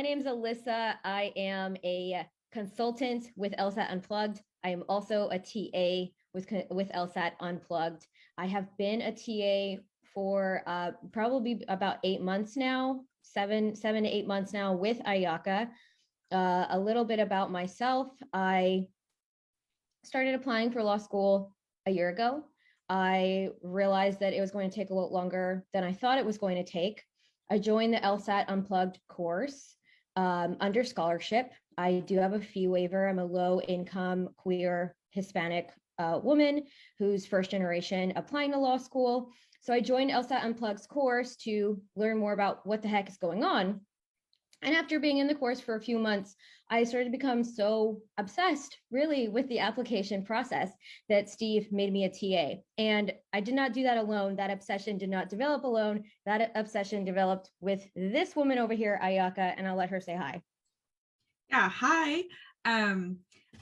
My name is Alyssa. I am a consultant with LSAT Unplugged. I am also a TA with LSAT Unplugged. I have been a TA for probably about 8 months now, seven to 8 months now with Ayaka. A little bit about myself. I started applying for law school a year ago. I realized that it was going to take a lot longer than I thought it was going to take. I joined the LSAT Unplugged course under scholarship. I do have a fee waiver. I'm a low income, queer, Hispanic woman who's first generation applying to law school. So I joined LSAT Unplugged's course to learn more about what the heck is going on. And after being in the course for a few months, I started to become so obsessed really with the application process that Steve made me a TA. And I did not do that alone. That obsession did not develop alone. That obsession developed with this woman over here, Ayaka, and I'll let her say hi. Yeah, hi.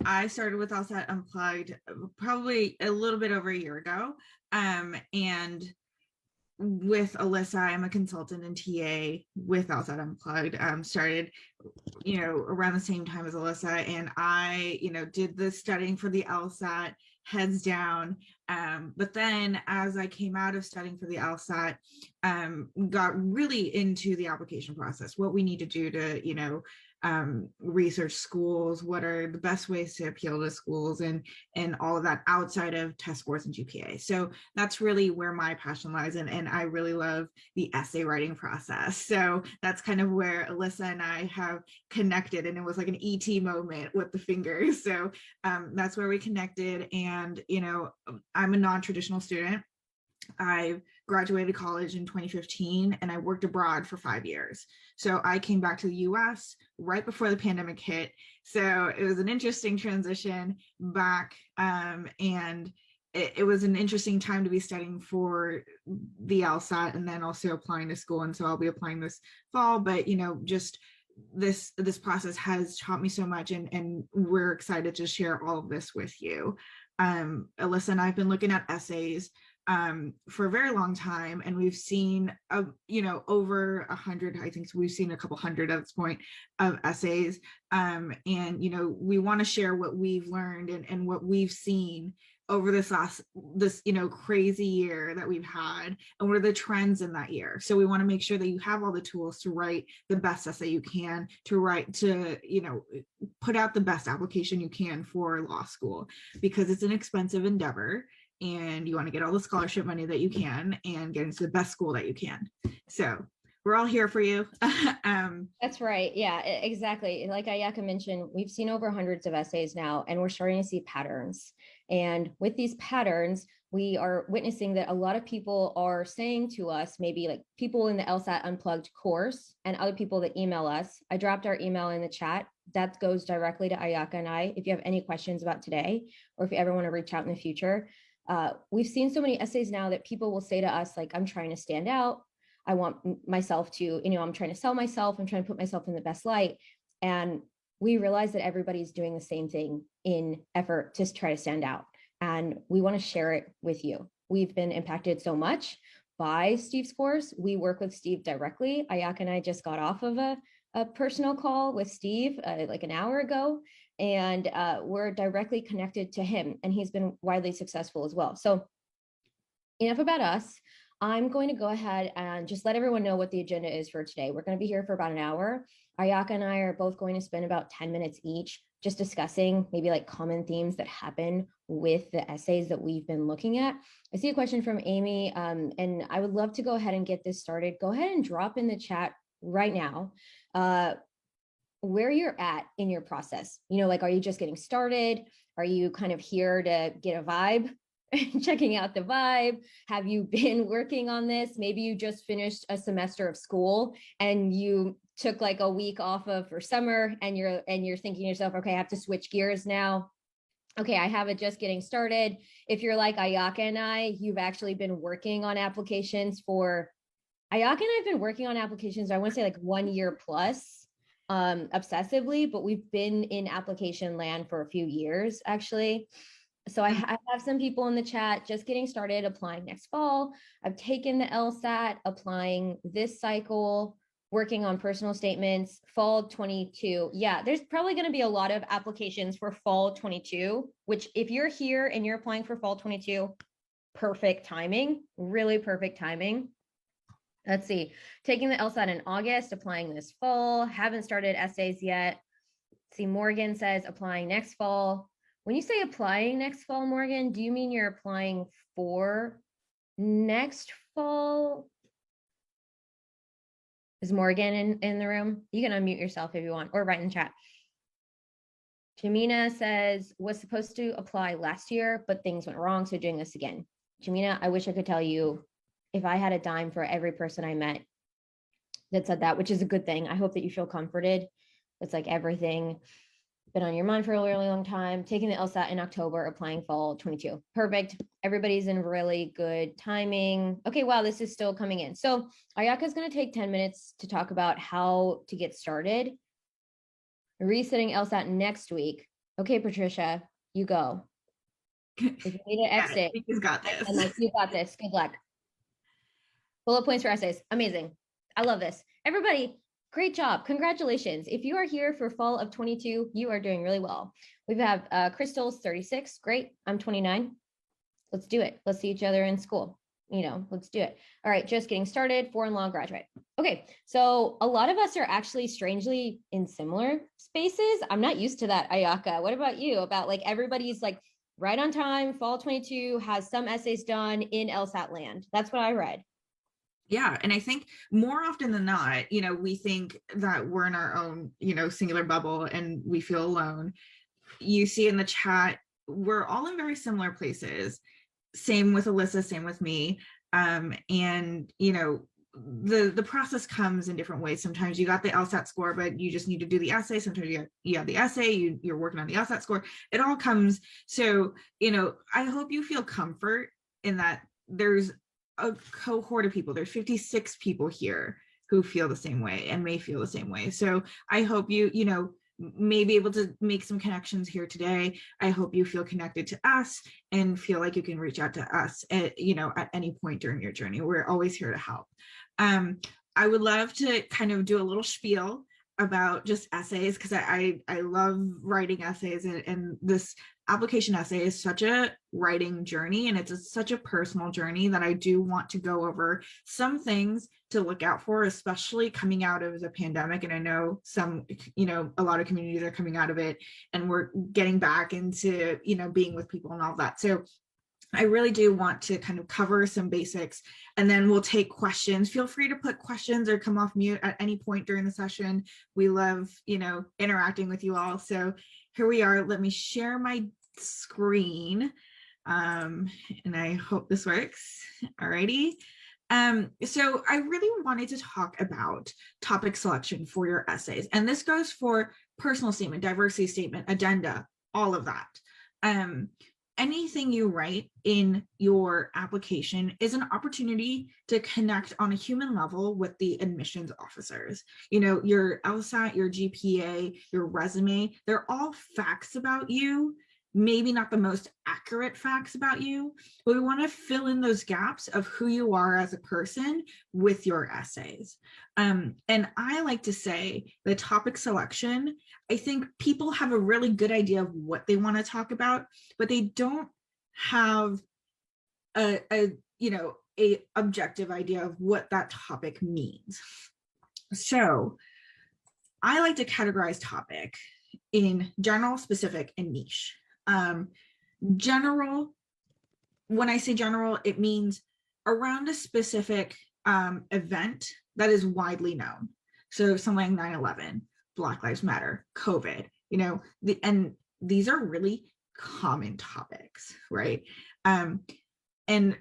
I started with LSAT Unplugged probably a little bit over a year ago. And with Alyssa, I'm a consultant and TA with LSAT Unplugged. Started, around the same time as Alyssa, and I, did the studying for the LSAT heads down. But then as I came out of studying for the LSAT, got really into the application process, what we need to do to, research schools, what are the best ways to appeal to schools, and all of that outside of test scores and GPA. So that's really where my passion lies, and I really love the essay writing process. So that's kind of where Alyssa and I have connected, and it was like an ET moment with the fingers. So that's where we connected. And I'm a non-traditional student. I graduated college in 2015 and I worked abroad for 5 years. So I came back to the US right before the pandemic hit. So it was an interesting transition back. And it was an interesting time to be studying for the LSAT and then also applying to school. And so I'll be applying this fall, but just this process has taught me so much, and we're excited to share all of this with you. Alyssa and I have been looking at essays for a very long time, and we've seen over 100, I think we've seen a couple hundred at this point, of essays, and we want to share what we've learned and what we've seen over this crazy year that we've had, and what are the trends in that year. So we want to make sure that you have all the tools to write the best essay you can, to put out the best application you can for law school, because it's an expensive endeavor and you want to get all the scholarship money that you can and get into the best school that you can. So we're all here for you. That's right. Yeah, exactly. Like Ayaka mentioned, we've seen over hundreds of essays now, and we're starting to see patterns. And with these patterns, we are witnessing that a lot of people are saying to us, maybe like people in the LSAT Unplugged course and other people that email us. I dropped our email in the chat. That goes directly to Ayaka and I. If you have any questions about today, or if you ever want to reach out in the future, we've seen so many essays now that people will say to us, like, I'm trying to stand out. I want myself to, I'm trying to sell myself. I'm trying to put myself in the best light. And we realize that everybody's doing the same thing in effort to try to stand out. And we want to share it with you. We've been impacted so much by Steve's course. We work with Steve directly. Ayaka and I just got off of a personal call with Steve like an hour ago, and we're directly connected to him, and he's been widely successful as well. So enough about us. I'm going to go ahead and just let everyone know what the agenda is for today. We're going to be here for about an hour. Ayaka and I are both going to spend about 10 minutes each just discussing maybe like common themes that happen with the essays that we've been looking at. I see a question from Amy, and I would love to go ahead and get this started. Go ahead and drop in the chat right now where you're at in your process. Like, are you just getting started? Are you kind of here to get a vibe? Checking out the vibe? Have you been working on this? Maybe you just finished a semester of school and you took like a week off for summer, and you're thinking to yourself, okay, I have to switch gears now. Okay, I have it just getting started. If you're like Ayaka and I, you've actually been working on applications for, Ayaka and I've been working on applications, I want to say like 1 year plus, obsessively, but we've been in application land for a few years actually. So I have some people in the chat just getting started applying next fall. I've taken the LSAT, applying this cycle. working on personal statements, fall 22. Yeah, there's probably going to be a lot of applications for fall 22, which if you're here and you're applying for fall 22, perfect timing, really perfect timing. Let's see, taking the LSAT in August, applying this fall, haven't started essays yet. See, Morgan says applying next fall. When you say applying next fall, Morgan, do you mean you're applying for next fall? Is Morgan in the room? You can unmute yourself if you want, or write in chat. Jamina says, was supposed to apply last year, but things went wrong, so doing this again. Jamina, I wish I could tell you if I had a dime for every person I met that said that, which is a good thing. I hope that you feel comforted. It's like everything been on your mind for a really long time. Taking the LSAT in October, applying fall 22. Perfect. Everybody's in really good timing. Okay, wow, this is still coming in. So Ayaka is going to take 10 minutes to talk about how to get started. Resetting LSAT next week. Okay, Patricia, you go. If you need to exit, he's got this. And like, you got this. Good luck. Bullet points for essays. Amazing. I love this. Everybody, great job. Congratulations. If you are here for fall of 22, you are doing really well. We have Crystal's 36. Great. I'm 29. Let's do it. Let's see each other in school. Let's do it. All right, just getting started. Foreign law graduate. Okay, so a lot of us are actually strangely in similar spaces. I'm not used to that, Ayaka. What about you? About like everybody's like right on time, fall 22, has some essays done in LSAT land. That's what I read. Yeah. And I think more often than not, we think that we're in our own, singular bubble and we feel alone. You see in the chat, we're all in very similar places. Same with Alyssa, same with me. And, the process comes in different ways. Sometimes you got the LSAT score, but you just need to do the essay. Sometimes you have the essay, you're working on the LSAT score. It all comes. So, I hope you feel comfort in that there's a cohort of people. There's 56 people here who feel the same way and may feel the same way. So I hope you may be able to make some connections here today. I hope you feel connected to us and feel like you can reach out to us at any point during your journey. We're always here to help. I would love to kind of do a little spiel about just essays because I love writing essays, and this application essay is such a writing journey, and it's such a personal journey that I do want to go over some things to look out for, especially coming out of the pandemic. And I know a lot of communities are coming out of it and we're getting back into, being with people and all that. So I really do want to kind of cover some basics, and then we'll take questions. Feel free to put questions or come off mute at any point during the session. We love, interacting with you all. So here we are. Let me share my screen. And I hope this works. Alrighty. So I really wanted to talk about topic selection for your essays. And this goes for personal statement, diversity statement, addenda, all of that. Anything you write in your application is an opportunity to connect on a human level with the admissions officers. Your LSAT, your GPA, your resume, they're all facts about you. Maybe not the most accurate facts about you, but we want to fill in those gaps of who you are as a person with your essays. And I like to say the topic selection, I think people have a really good idea of what they want to talk about, but they don't have a objective idea of what that topic means. So I like to categorize topic in general, specific, and niche. General, when I say general, it means around a specific event that is widely known. So something like 9/11, Black Lives Matter, COVID, and these are really common topics, right? And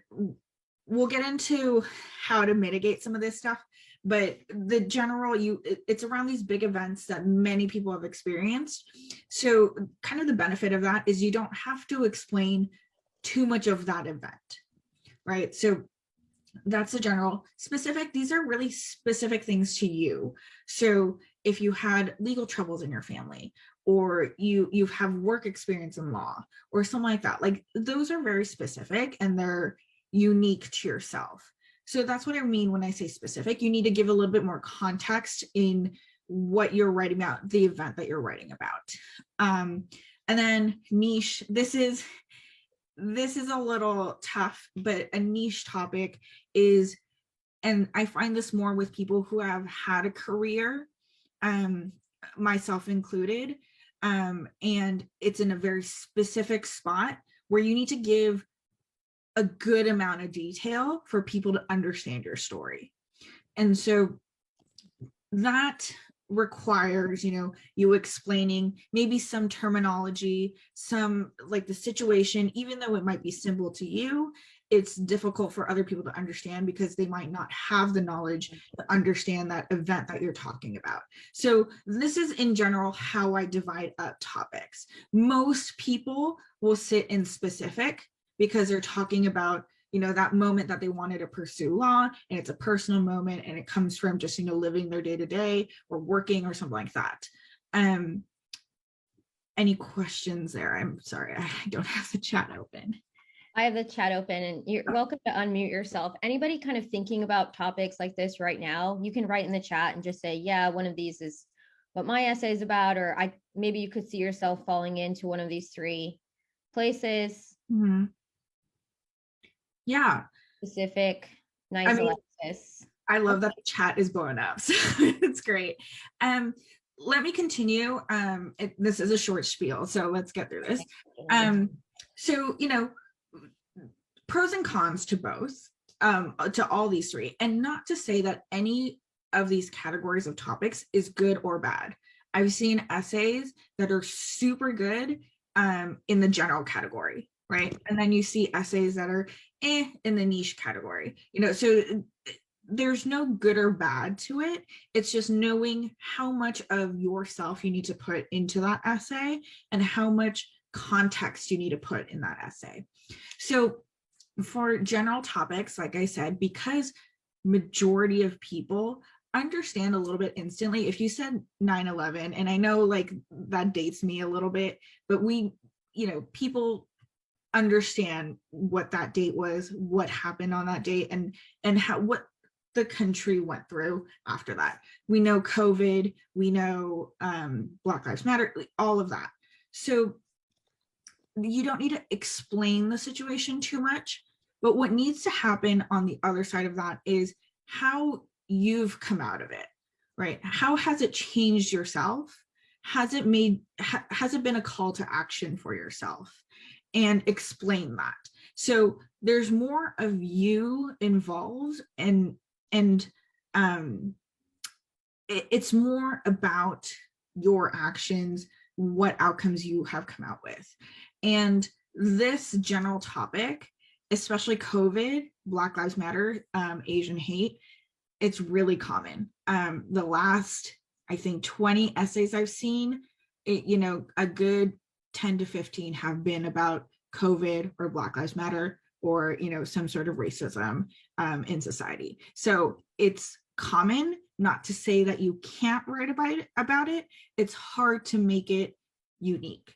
we'll get into how to mitigate some of this stuff, but the general, it's around these big events that many people have experienced. So kind of the benefit of that is you don't have to explain too much of that event, right? So that's the general. Specific, these are really specific things to you. So if you had legal troubles in your family, or you have work experience in law or something like that, like those are very specific and they're unique to yourself. So that's what I mean when I say specific. You need to give a little bit more context in what you're writing about, the event that you're writing about. And then niche, this is a little tough, but a niche topic is, and I find this more with people who have had a career, myself included, and it's in a very specific spot where you need to give a good amount of detail for people to understand your story. And so that requires, you explaining maybe some terminology, some like the situation, even though it might be simple to you, it's difficult for other people to understand because they might not have the knowledge to understand that event that you're talking about. So this is in general how I divide up topics. Most people will sit in specific because they're talking about that moment that they wanted to pursue law, and it's a personal moment, and it comes from just living their day-to-day or working or something like that. Any questions there? I'm sorry, I don't have the chat open. I have the chat open, and you're welcome to unmute yourself. Anybody kind of thinking about topics like this right now, you can write in the chat and just say, yeah, one of these is what my essay is about, or maybe you could see yourself falling into one of these three places. Mm-hmm. Yeah. Specific, nice Alexis. I love that the chat is blowing up. So it's great. Let me continue. This is a short spiel, so let's get through this. So, pros and cons to both, to all these three, and not to say that any of these categories of topics is good or bad. I've seen essays that are super good in the general category, right? And then you see essays that are in the niche category, so there's no good or bad to it. It's just knowing how much of yourself you need to put into that essay and how much context you need to put in that essay. So for general topics, like I said, because majority of people understand a little bit instantly. If you said 9/11, and I know like that dates me a little bit, but people understand what that date was, what happened on that date, and what the country went through after that. We know COVID, we know Black Lives Matter, all of that. So you don't need to explain the situation too much, but what needs to happen on the other side of that is how you've come out of it, right? How has it changed yourself? Has it been a call to action for yourself? And explain that. So there's more of you involved, and it's more about your actions, what outcomes you have come out with. And this general topic, especially COVID, Black Lives Matter, Asian hate, it's really common. The last, I think, 20 essays I've seen, a good 10 to 15 have been about COVID or Black Lives Matter or, some sort of racism in society. So it's common, not to say that you can't write about it. It's hard to make it unique.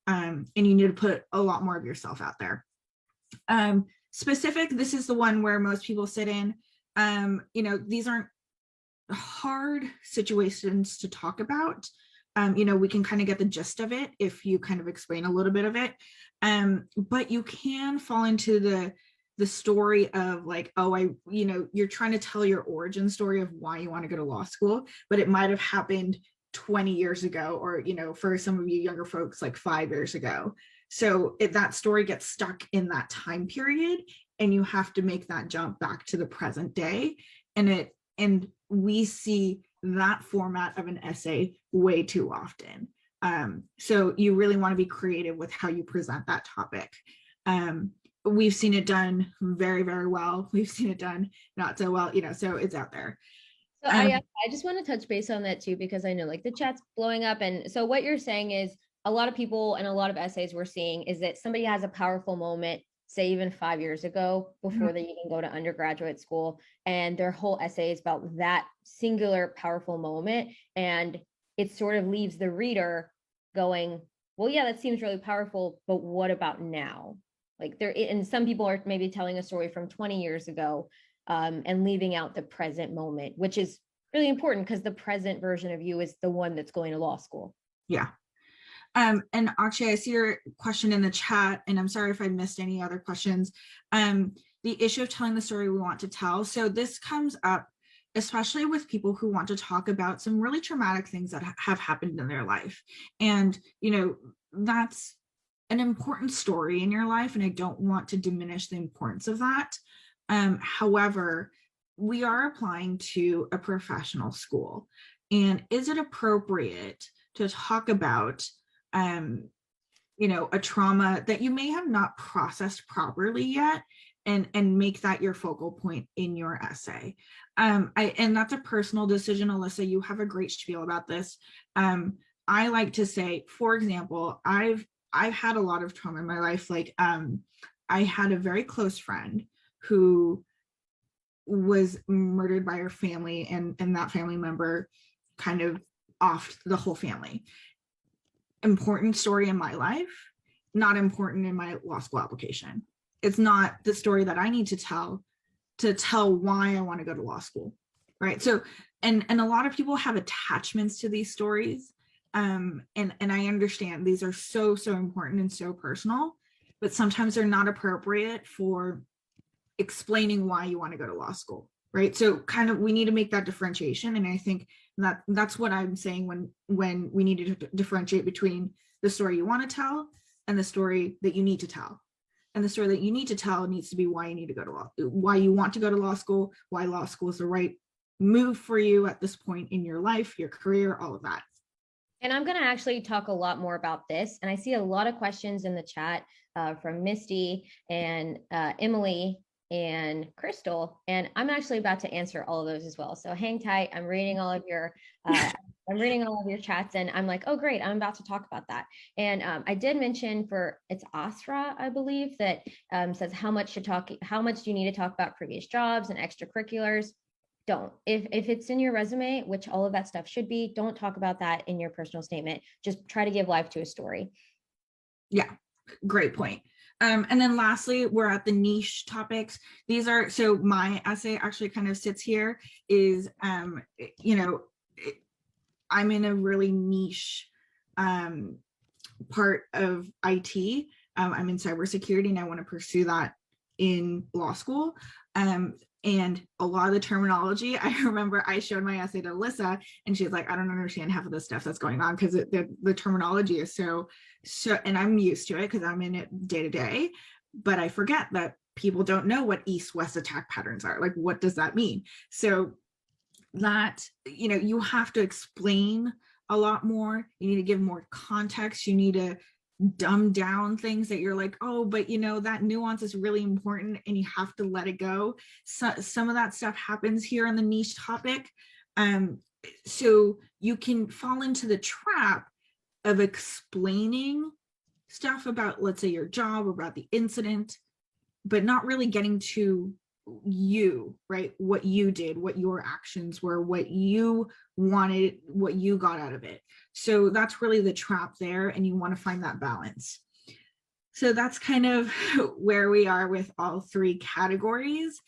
And you need to put a lot more of yourself out there. Specific, this is the one where most people sit in. These aren't hard situations to talk about. We can kind of get the gist of it if you kind of explain a little bit of it. But you can fall into the story of like, you're trying to tell your origin story of why you want to go to law school, but it might have happened 20 years ago, or, for some of you younger folks, like 5 years ago. So if that story gets stuck in that time period, and you have to make that jump back to the present day, and we see that format of an essay way too often. So you really want to be creative with how you present that topic. We've seen it done very, very well. We've seen it done not so well, so it's out there. So I just want to touch base on that too, because I know like the chat's blowing up. And so what you're saying is a lot of people and a lot of essays we're seeing is that somebody has a powerful moment, say even 5 years ago, before they even go to undergraduate school, and their whole essay is about that singular powerful moment. And it sort of leaves the reader going, well, yeah, that seems really powerful, but what about now? Like and some people are maybe telling a story from 20 years ago. and leaving out the present moment, which is really important because the present version of you is the one that's going to law school. Yeah. And Akshay, I see your question in the chat, and I'm sorry if I missed any other questions. The issue of telling the story we want to tell. So this comes up especially with people who want to talk about some really traumatic things that have happened in their life. And, you know, that's an important story in your life, and I don't want to diminish the importance of that. However, we are applying to a professional school, and is it appropriate to talk about you know, a trauma that you may have not processed properly yet, and make that your focal point in your essay? And that's a personal decision. Alyssa, you have a great spiel about this. I like to say, for example, I've had a lot of trauma in my life. Like, I had a very close friend who was murdered by her family, and that family member kind of offed the whole family. Important story in my life, not important in my law school application. It's not the story that I need to tell why I want to go to law school, right? So, and a lot of people have attachments to these stories, and I understand these are so important and so personal, but sometimes they're not appropriate for explaining why you want to go to law school, right? So kind of we need to make that differentiation, and I think that's what I'm saying when we need to differentiate between the story you want to tell and the story that you need to tell. And the story that you need to tell needs to be why you need to go to law, why you want to go to law school, why law school is the right move for you at this point in your life, your career, all of that. And I'm going to actually talk a lot more about this. And I see a lot of questions in the chat from Misty and Emily and Crystal, and I'm actually about to answer all of those as well. So hang tight. I'm reading all of your chats, and I'm like, oh great, I'm about to talk about that. And I did mention it's Asra, I believe, that says how much do you need to talk about previous jobs and extracurriculars? Don't. If it's in your resume, which all of that stuff should be, don't talk about that in your personal statement. Just try to give life to a story. Yeah, great point. And then lastly, we're at the niche topics. These are, so my essay actually kind of sits here is, you know, I'm in a really niche part of IT. I'm in cybersecurity, and I want to pursue that in law school. And a lot of the terminology, I remember I showed my essay to Alyssa, and she's like, I don't understand half of the stuff that's going on, because the terminology is so, and I'm used to it because I'm in it day to day, but I forget that people don't know what east-west attack patterns are. Like, what does that mean? So that, you know, you have to explain a lot more. You need to give more context. You need to dumb down things that you're like, oh, but you know, that nuance is really important, and you have to let it go. So some of that stuff happens here on the niche topic. So you can fall into the trap of explaining stuff about, let's say, your job, about the incident, but not really getting to you, right? What you did, what your actions were, what you wanted, what you got out of it. So that's really the trap there, and you want to find that balance. So that's kind of where we are with all three categories.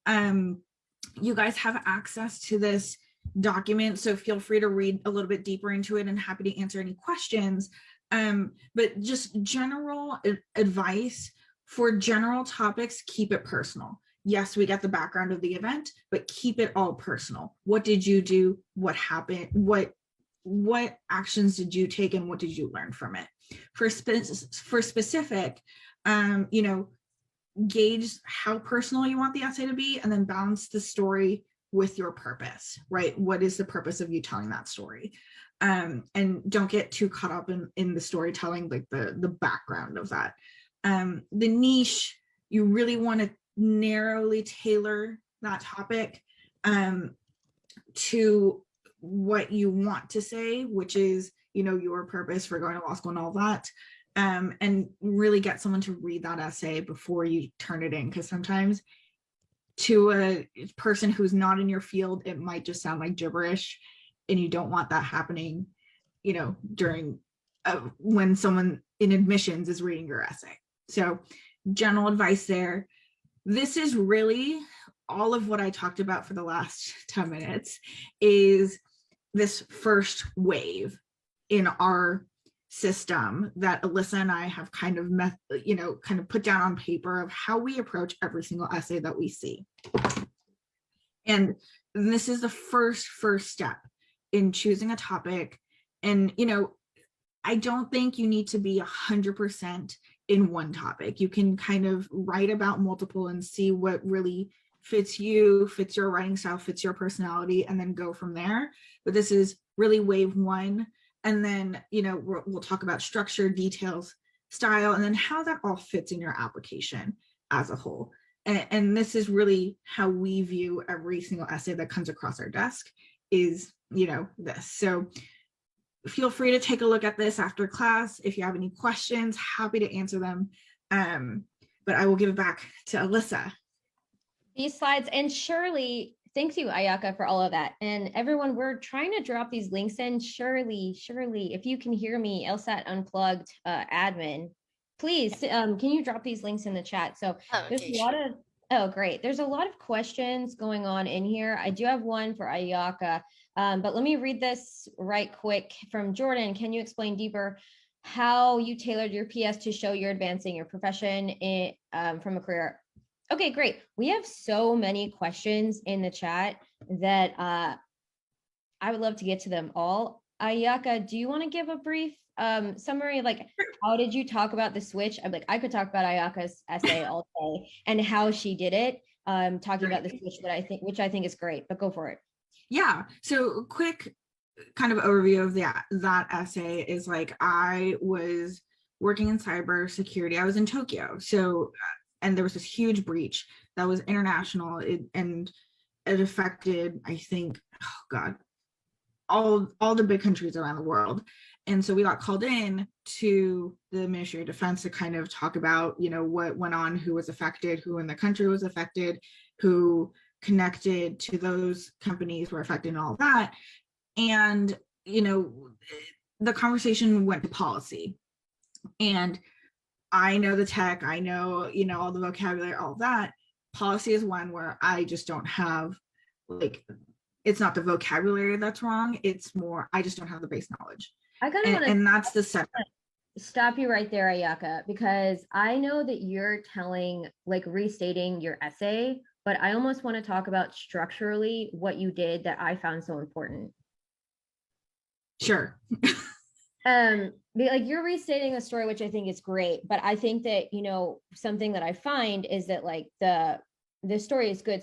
You guys have access to this document, so feel free to read a little bit deeper into it, and happy to answer any questions. But just general advice for general topics, keep it personal. Yes, we got the background of the event, but keep it all personal. What did you do? What happened? What actions did you take, and what did you learn from it? For specific, you know, gauge how personal you want the essay to be, and then balance the story with your purpose, right? What is the purpose of you telling that story? And don't get too caught up in the storytelling, like the background of that. The niche, you really want to narrowly tailor that topic to what you want to say, which is, you know, your purpose for going to law school and all that, and really get someone to read that essay before you turn it in, because sometimes to a person who's not in your field, it might just sound like gibberish, and you don't want that happening, you know, during when someone in admissions is reading your essay. So general advice there. This is really all of what I talked about for the last 10 minutes is this first wave in our system that Alyssa and I have kind of kind of put down on paper of how we approach every single essay that we see. And this is the first step in choosing a topic. And, I don't think you need to be 100% in one topic. You can kind of write about multiple and see what really fits you, fits your writing style, fits your personality, and then go from there. But this is really wave one. And then, we'll talk about structure, details, style, and then how that all fits in your application as a whole. And this is really how we view every single essay that comes across our desk is, this. So feel free to take a look at this after class. If you have any questions, happy to answer them. But I will give it back to Alyssa. These slides, and Shirley, thank you, Ayaka, for all of that. And everyone, we're trying to drop these links in. Shirley, if you can hear me, LSAT Unplugged admin, please, can you drop these links in the chat? So there's a lot of, oh, great. There's a lot of questions going on in here. I do have one for Ayaka. But let me read this right quick from Jordan. Can you explain deeper how you tailored your PS to show you're advancing your profession from a career? Okay, great. We have so many questions in the chat that I would love to get to them all. Ayaka, do you want to give a brief summary of how did you talk about the switch? I could talk about Ayaka's essay all day and how she did it, talking about the switch, which I think is great, but go for it. Yeah, so quick kind of overview of that essay is I was working in cyber security. I was in Tokyo, and there was this huge breach that was international, and it affected, I think, all the big countries around the world. And so we got called in to the Ministry of Defense to kind of talk about, what went on, who was affected, who in the country was affected, who connected to those companies were affected, and all that. And the conversation went to policy, and I know the tech, I know all the vocabulary, all that. Policy is one where I just don't have it's not the vocabulary that's wrong, it's more I just don't have the base knowledge. And that's the setup. Stop you right there, Ayaka, because I know that you're restating your essay, but I almost want to talk about structurally what you did that I found so important. Sure. You're restating a story, which I think is great, but I think that, something that I find is that the story is good.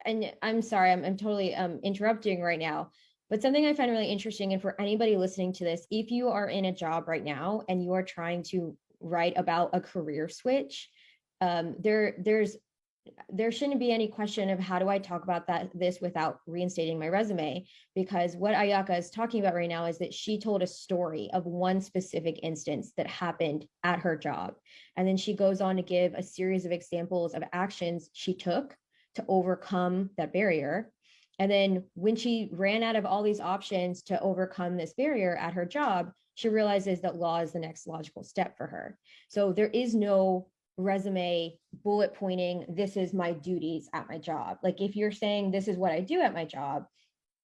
And I'm sorry, I'm totally interrupting right now, but something I find really interesting, and for anybody listening to this, if you are in a job right now and you are trying to write about a career switch, there shouldn't be any question of how do I talk about this without reinstating my resume, because what Ayaka is talking about right now is that she told a story of one specific instance that happened at her job. And then she goes on to give a series of examples of actions she took to overcome that barrier. And then when she ran out of all these options to overcome this barrier at her job, she realizes that law is the next logical step for her. So there is no resume bullet pointing, this is my duties at my job. If you're saying this is what I do at my job,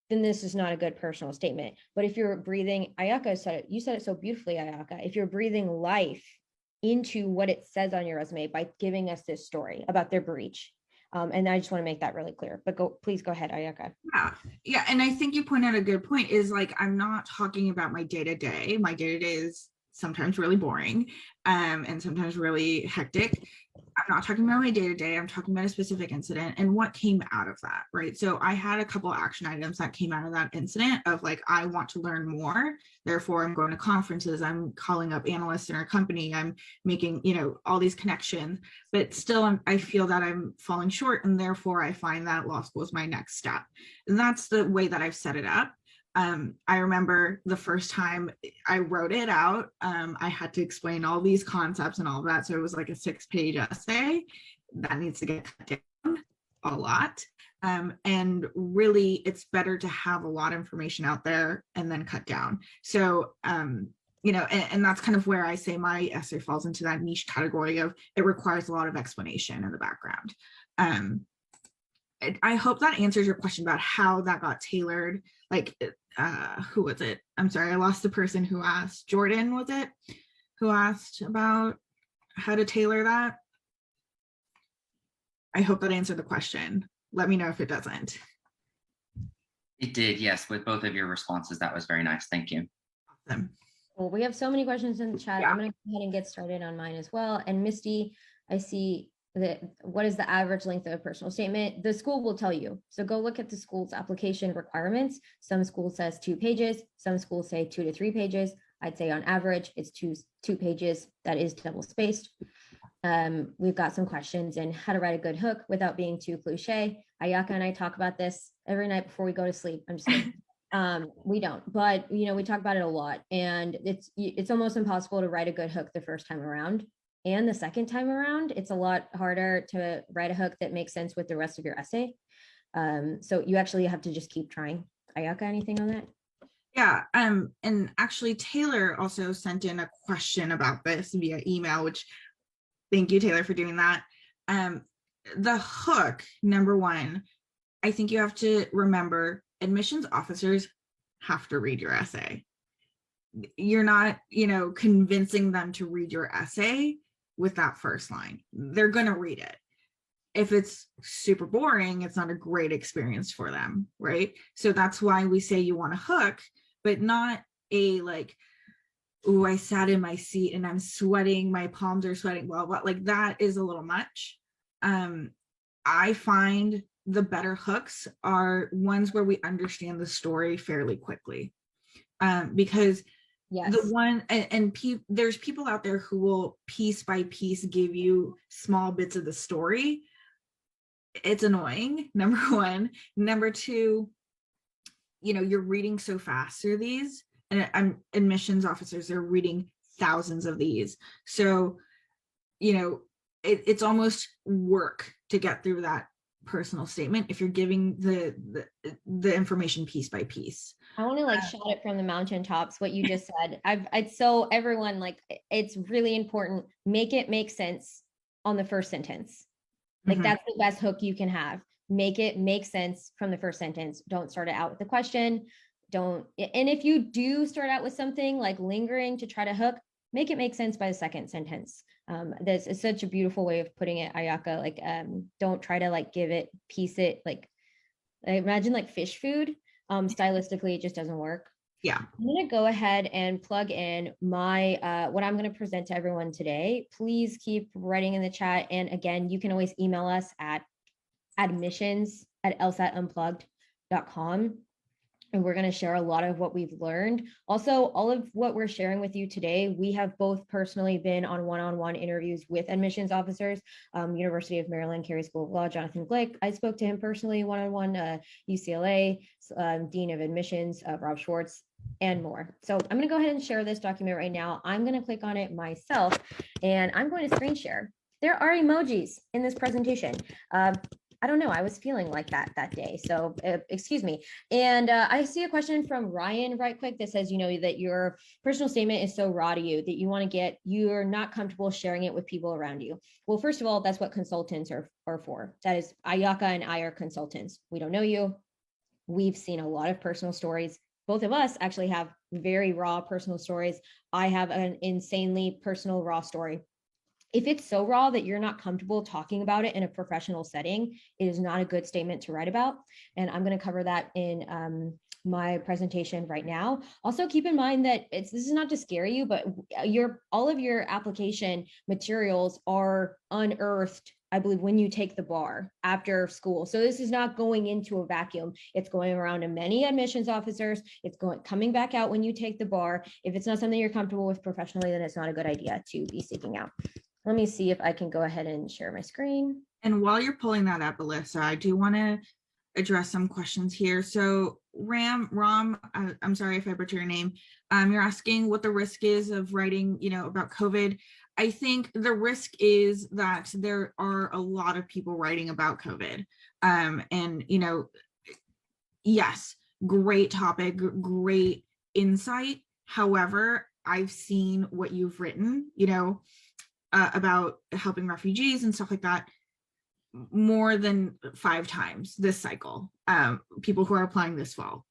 then this is not a good personal statement. But if you're breathing, Ayaka said it, you said it so beautifully, Ayaka, if you're breathing life into what it says on your resume by giving us this story about their breach. And I just want to make that really clear, but please go ahead, Ayaka. Yeah. And I think you point out a good point is I'm not talking about my day-to-day. My day-to-day is sometimes really boring and sometimes really hectic. I'm not talking about my day-to-day. I'm talking about a specific incident and what came out of that, right? So I had a couple action items that came out of that incident of I want to learn more. Therefore, I'm going to conferences. I'm calling up analysts in our company. I'm making, all these connections, but still I feel that I'm falling short. And therefore I find that law school is my next step. And that's the way that I've set it up. I remember the first time I wrote it out, I had to explain all these concepts and all of that. So it was a 6-page essay that needs to get cut down a lot. And really, it's better to have a lot of information out there and then cut down. So and that's kind of where I say my essay falls into that niche category of it requires a lot of explanation in the background. I hope that answers your question about how that got tailored. Like, who was it? I'm sorry, I lost the person who asked. Jordan, was it? Who asked about how to tailor that? I hope that answered the question. Let me know if it doesn't. It did, yes, with both of your responses. That was very nice. Thank you. Awesome. Well, we have so many questions in the chat. I'm going to go ahead and get started on mine as well. And Misty, I see that what is the average length of a personal statement? The school will tell you. So go look at the school's application requirements. Some schools says 2 pages. Some schools say 2 to 3 pages. I'd say on average, it's two pages. That is double spaced. We've got some questions in how to write a good hook without being too cliche. Ayaka and I talk about this every night before we go to sleep. I'm just kidding. We don't, but we talk about it a lot, and it's almost impossible to write a good hook the first time around. And the second time around, it's a lot harder to write a hook that makes sense with the rest of your essay. So you actually have to just keep trying. Ayaka, anything on that? Yeah, and actually Taylor also sent in a question about this via email, which thank you, Taylor, for doing that. The hook, number one, I think you have to remember admissions officers have to read your essay. You're not, convincing them to read your essay with that first line. They're going to read it. If it's super boring, it's not a great experience for them, right? So that's why we say you want a hook, but not a like, oh, I sat in my seat and I'm sweating, my palms are sweating, blah, blah. Like that is a little much. I find the better hooks are ones where we understand the story fairly quickly. Because yes. The one, and there's people out there who will piece by piece give you small bits of the story. It's annoying, number one. Number two, you're reading so fast through these, and I'm admissions officers, they're reading thousands of these. So, it's almost work to get through that personal statement if you're giving the information piece by piece. I want to shout it from the mountaintops what you just said. I'd so everyone, it's really important. Make it make sense on the first sentence. That's the best hook you can have. Make it make sense from the first sentence. Don't start it out with the question. And if you do start out with something like lingering to try to hook, make it make sense by the second sentence. This is such a beautiful way of putting it, Ayaka. Don't try to piece it. Imagine fish food. Stylistically, it just doesn't work. Yeah. I'm going to go ahead and plug in my what I'm going to present to everyone today. Please keep writing in the chat. And again, you can always email us at admissions@lsatunplugged.com. And we're going to share a lot of what we've learned. Also, all of what we're sharing with you today, we have both personally been on one-on-one interviews with admissions officers. University of Maryland, Carey School of Law, Jonathan Glick. I spoke to him personally one-on-one, UCLA, Dean of Admissions, Rob Schwartz, and more. So I'm going to go ahead and share this document right now. I'm going to click on it myself, and I'm going to screen share. There are emojis in this presentation. I don't know. I was feeling like that day. So excuse me. And I see a question from Ryan right quick that says, that your personal statement is so raw to you that you're not comfortable sharing it with people around you. Well, first of all, that's what consultants are for. That is, Ayaka and I are consultants. We don't know you. We've seen a lot of personal stories. Both of us actually have very raw personal stories. I have an insanely personal raw story. If it's so raw that you're not comfortable talking about it in a professional setting, it is not a good statement to write about. And I'm going to cover that in my presentation right now. Also, keep in mind that this is not to scare you, but all of your application materials are unearthed, I believe, when you take the bar after school. So this is not going into a vacuum. It's going around to many admissions officers. It's coming back out when you take the bar. If it's not something you're comfortable with professionally, then it's not a good idea to be seeking out. Let me see if I can go ahead and share my screen. And while you're pulling that up, Alyssa, I do want to address some questions here. So Ram, I'm sorry if I butcher your name. You're asking what the risk is of writing, about COVID. I think the risk is that there are a lot of people writing about COVID. And, yes, great topic, great insight. However, I've seen what you've written, about helping refugees and stuff like that more than 5 times this cycle, people who are applying this fall.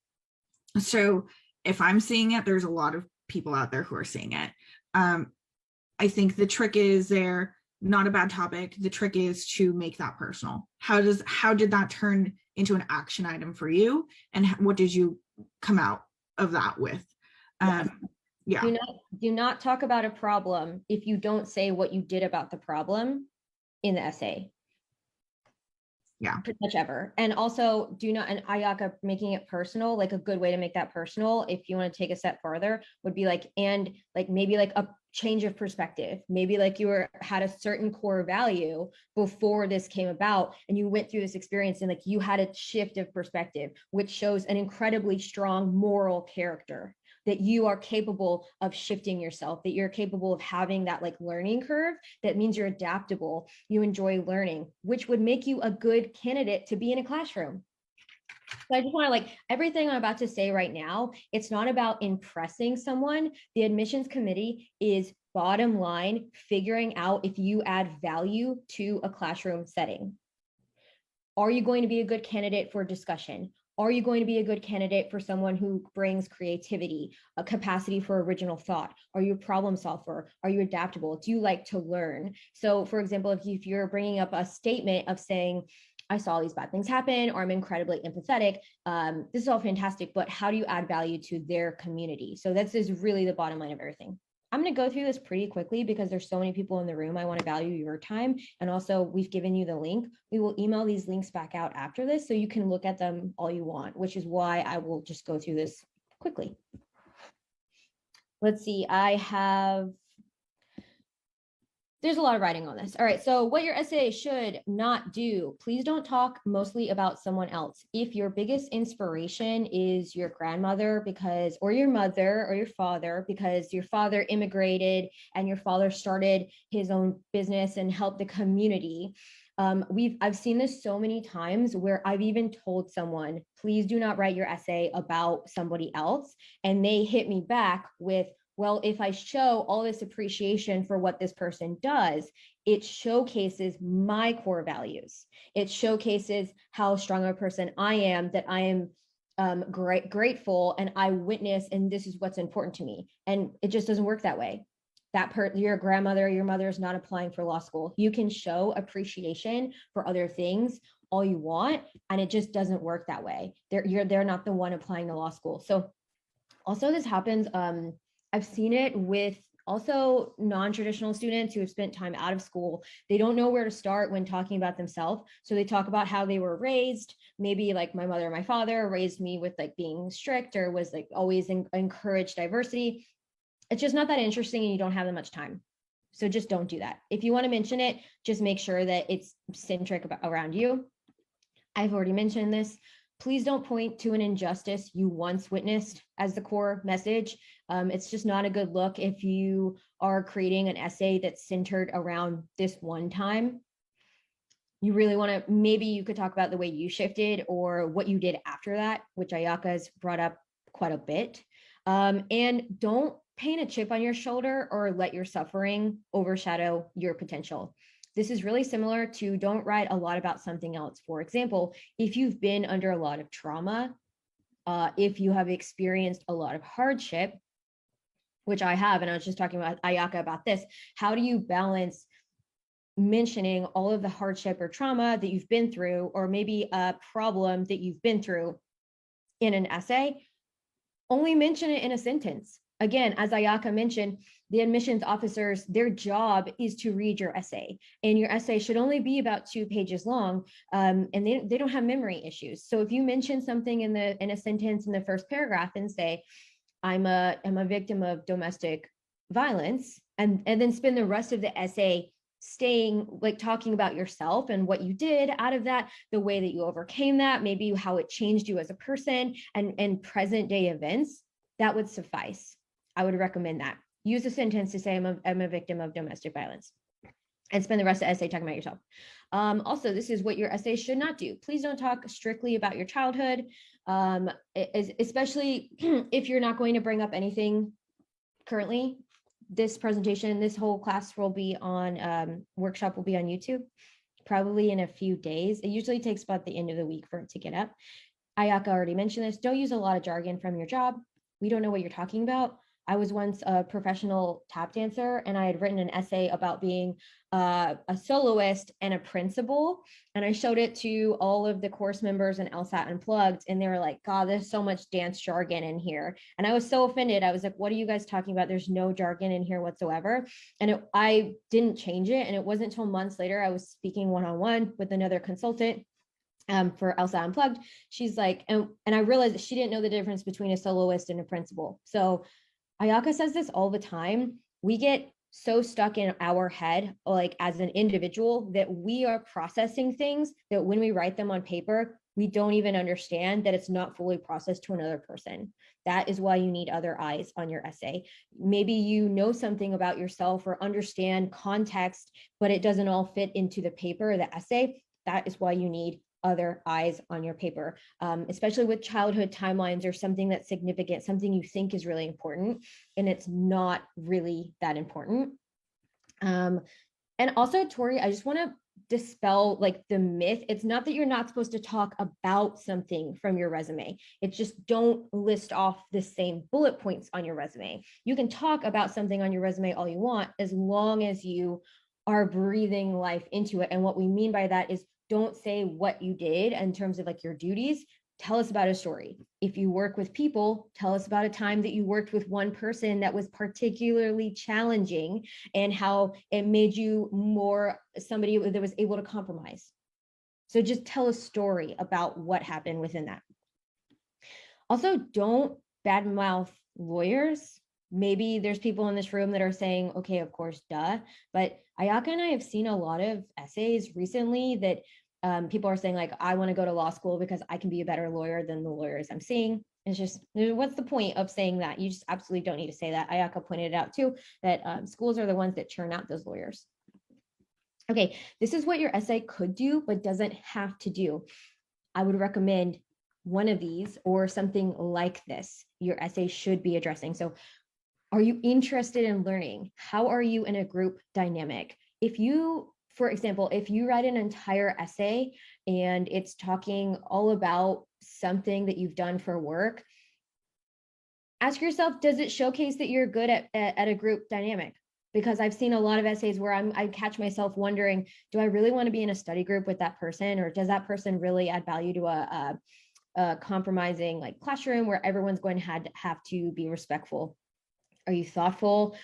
So if I'm seeing it, there's a lot of people out there who are seeing it. I think the trick is there, not a bad topic. The trick is to make that personal. How did that turn into an action item for you? And what did you come out of that with? Yeah. Do not talk about a problem if you don't say what you did about the problem in the essay. Yeah. Pretty much ever. And also do not, and Ayaka, making it personal, like a good way to make that personal, if you want to take a step further, would be like, and like maybe like a change of perspective. Maybe like had a certain core value before this came about, and you went through this experience and like you had a shift of perspective, which shows an incredibly strong moral character, that you are capable of shifting yourself, that you're capable of having that like learning curve. That means you're adaptable, you enjoy learning, which would make you a good candidate to be in a classroom. So I just want to, like, everything I'm about to say right now, it's not about impressing someone. The admissions committee is bottom line figuring out if you add value to a classroom setting. Are you going to be a good candidate for discussion? Are you going to be a good candidate for someone who brings creativity, a capacity for original thought? Are you a problem solver? Are you adaptable? Do you like to learn? So for example, if you're bringing up a statement of saying, I saw these bad things happen, or I'm incredibly empathetic, this is all fantastic, but how do you add value to their community? So this is really the bottom line of everything. I'm going to go through this pretty quickly because there's so many people in the room. I want to value your time. And also we've given you the link. We will email these links back out after this so you can look at them all you want, which is why I will just go through this quickly. Let's see, there's a lot of writing on this. All right, so what your essay should not do, please don't talk mostly about someone else. If your biggest inspiration is your grandmother or your mother or your father, because your father immigrated and your father started his own business and helped the community. I've seen this so many times where I've even told someone, please do not write your essay about somebody else. And they hit me back with, well, if I show all this appreciation for what this person does, it showcases my core values. It showcases how strong a person I am, that I am grateful and I witness, and this is what's important to me. And it just doesn't work that way. Your grandmother, your mother is not applying for law school. You can show appreciation for other things all you want, and it just doesn't work that way. They're not the one applying to law school. So also this happens, I've seen it with also non-traditional students who have spent time out of school. They don't know where to start when talking about themselves. So they talk about how they were raised. Maybe like my mother or my father raised me with like being strict, or was like always encouraged diversity. It's just not that interesting and you don't have that much time. So just don't do that. If you want to mention it, just make sure that it's centric around you. I've already mentioned this. Please don't point to an injustice you once witnessed as the core message. It's just not a good look if you are creating an essay that's centered around this one time. You really want to, maybe you could talk about the way you shifted or what you did after that, which Ayaka has brought up quite a bit. And don't paint a chip on your shoulder or let your suffering overshadow your potential. This is really similar to don't write a lot about something else. For example, if you've been under a lot of trauma, if you have experienced a lot of hardship, which I have, and I was just talking about Ayaka about this, how do you balance mentioning all of the hardship or trauma that you've been through, or maybe a problem that you've been through in an essay? Only mention it in a sentence. Again, as Ayaka mentioned, the admissions officers, their job is to read your essay, and your essay should only be about 2 pages long, and they don't have memory issues. So if you mention something in a sentence in the first paragraph and say, I'm a victim of domestic violence, and then spend the rest of the essay talking about yourself and what you did out of that, the way that you overcame that, maybe how it changed you as a person, and present day events, that would suffice. I would recommend that. Use a sentence to say I'm a victim of domestic violence, and spend the rest of the essay talking about yourself. Also, this is what your essay should not do. Please don't talk strictly about your childhood, especially if you're not going to bring up anything currently, this presentation, this whole class will be on, workshop will be on YouTube, probably in a few days. It usually takes about the end of the week for it to get up. Ayaka already mentioned this. Don't use a lot of jargon from your job. We don't know what you're talking about. I was once a professional tap dancer, and I had written an essay about being a soloist and a principal. And I showed it to all of the course members and LSAT Unplugged, and they were like, God, there's so much dance jargon in here. And I was so offended. I was like, what are you guys talking about? There's no jargon in here whatsoever. And I didn't change it. And it wasn't until months later, I was speaking one-on-one with another consultant for LSAT Unplugged. She's like, and I realized that she didn't know the difference between a soloist and a principal. So Ayaka says this all the time. We get so stuck in our head, like as an individual, that we are processing things that when we write them on paper, we don't even understand that it's not fully processed to another person. That is why you need other eyes on your essay. Maybe you know something about yourself or understand context, but it doesn't all fit into the paper or the essay. That is why you need other eyes on your paper, especially with childhood timelines or something that's significant, something you think is really important, and it's not really that important. And also, Tori, I just want to dispel like the myth. It's not that you're not supposed to talk about something from your resume. It's just don't list off the same bullet points on your resume. You can talk about something on your resume all you want, as long as you are breathing life into it. And what we mean by that is don't say what you did in terms of like your duties. Tell us about a story. If you work with people, tell us about a time that you worked with one person that was particularly challenging and how it made you more somebody that was able to compromise. So just tell a story about what happened within that. Also, don't badmouth lawyers. Maybe there's people in this room that are saying, okay, of course, duh. But Ayaka and I have seen a lot of essays recently that people are saying like, I want to go to law school because I can be a better lawyer than the lawyers I'm seeing. It's just, what's the point of saying that? You just absolutely don't need to say that. Ayaka pointed it out too, that schools are the ones that churn out those lawyers. Okay, this is what your essay could do, but doesn't have to do. I would recommend one of these or something like this. Your essay should be addressing. So are you interested in learning? How are you in a group dynamic? If you, for example, if you write an entire essay and it's talking all about something that you've done for work, ask yourself, does it showcase that you're good at a group dynamic? Because I've seen a lot of essays where I catch myself wondering, do I really want to be in a study group with that person? Or does that person really add value to a compromising like classroom where everyone's going to have to be respectful? Are you thoughtful?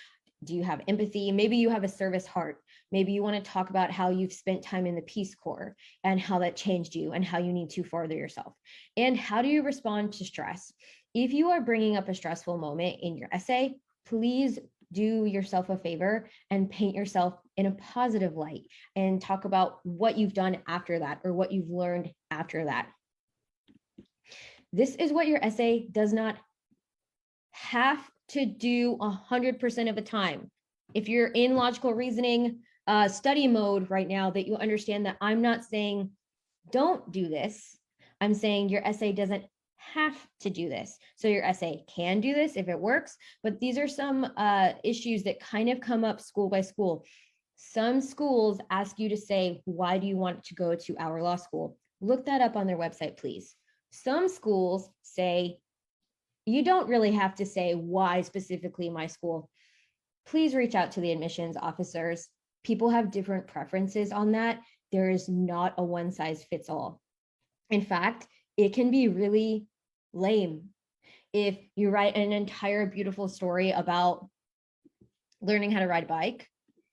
Do you have empathy? Maybe you have a service heart. Maybe you want to talk about how you've spent time in the Peace Corps and how that changed you and how you need to further yourself. And how do you respond to stress? If you are bringing up a stressful moment in your essay, please do yourself a favor and paint yourself in a positive light and talk about what you've done after that or what you've learned after that. This is what your essay does not have to do 100% of the time. If you're in logical reasoning study mode right now, that you understand that I'm not saying don't do this. I'm saying your essay doesn't have to do this. So your essay can do this if it works, but these are some issues that kind of come up school by school. Some schools ask you to say, why do you want to go to our law school? Look that up on their website, please. Some schools say, you don't really have to say why specifically my school. Please reach out to the admissions officers. People have different preferences on that. There is not a one size fits all. In fact, it can be really lame if you write an entire beautiful story about learning how to ride a bike,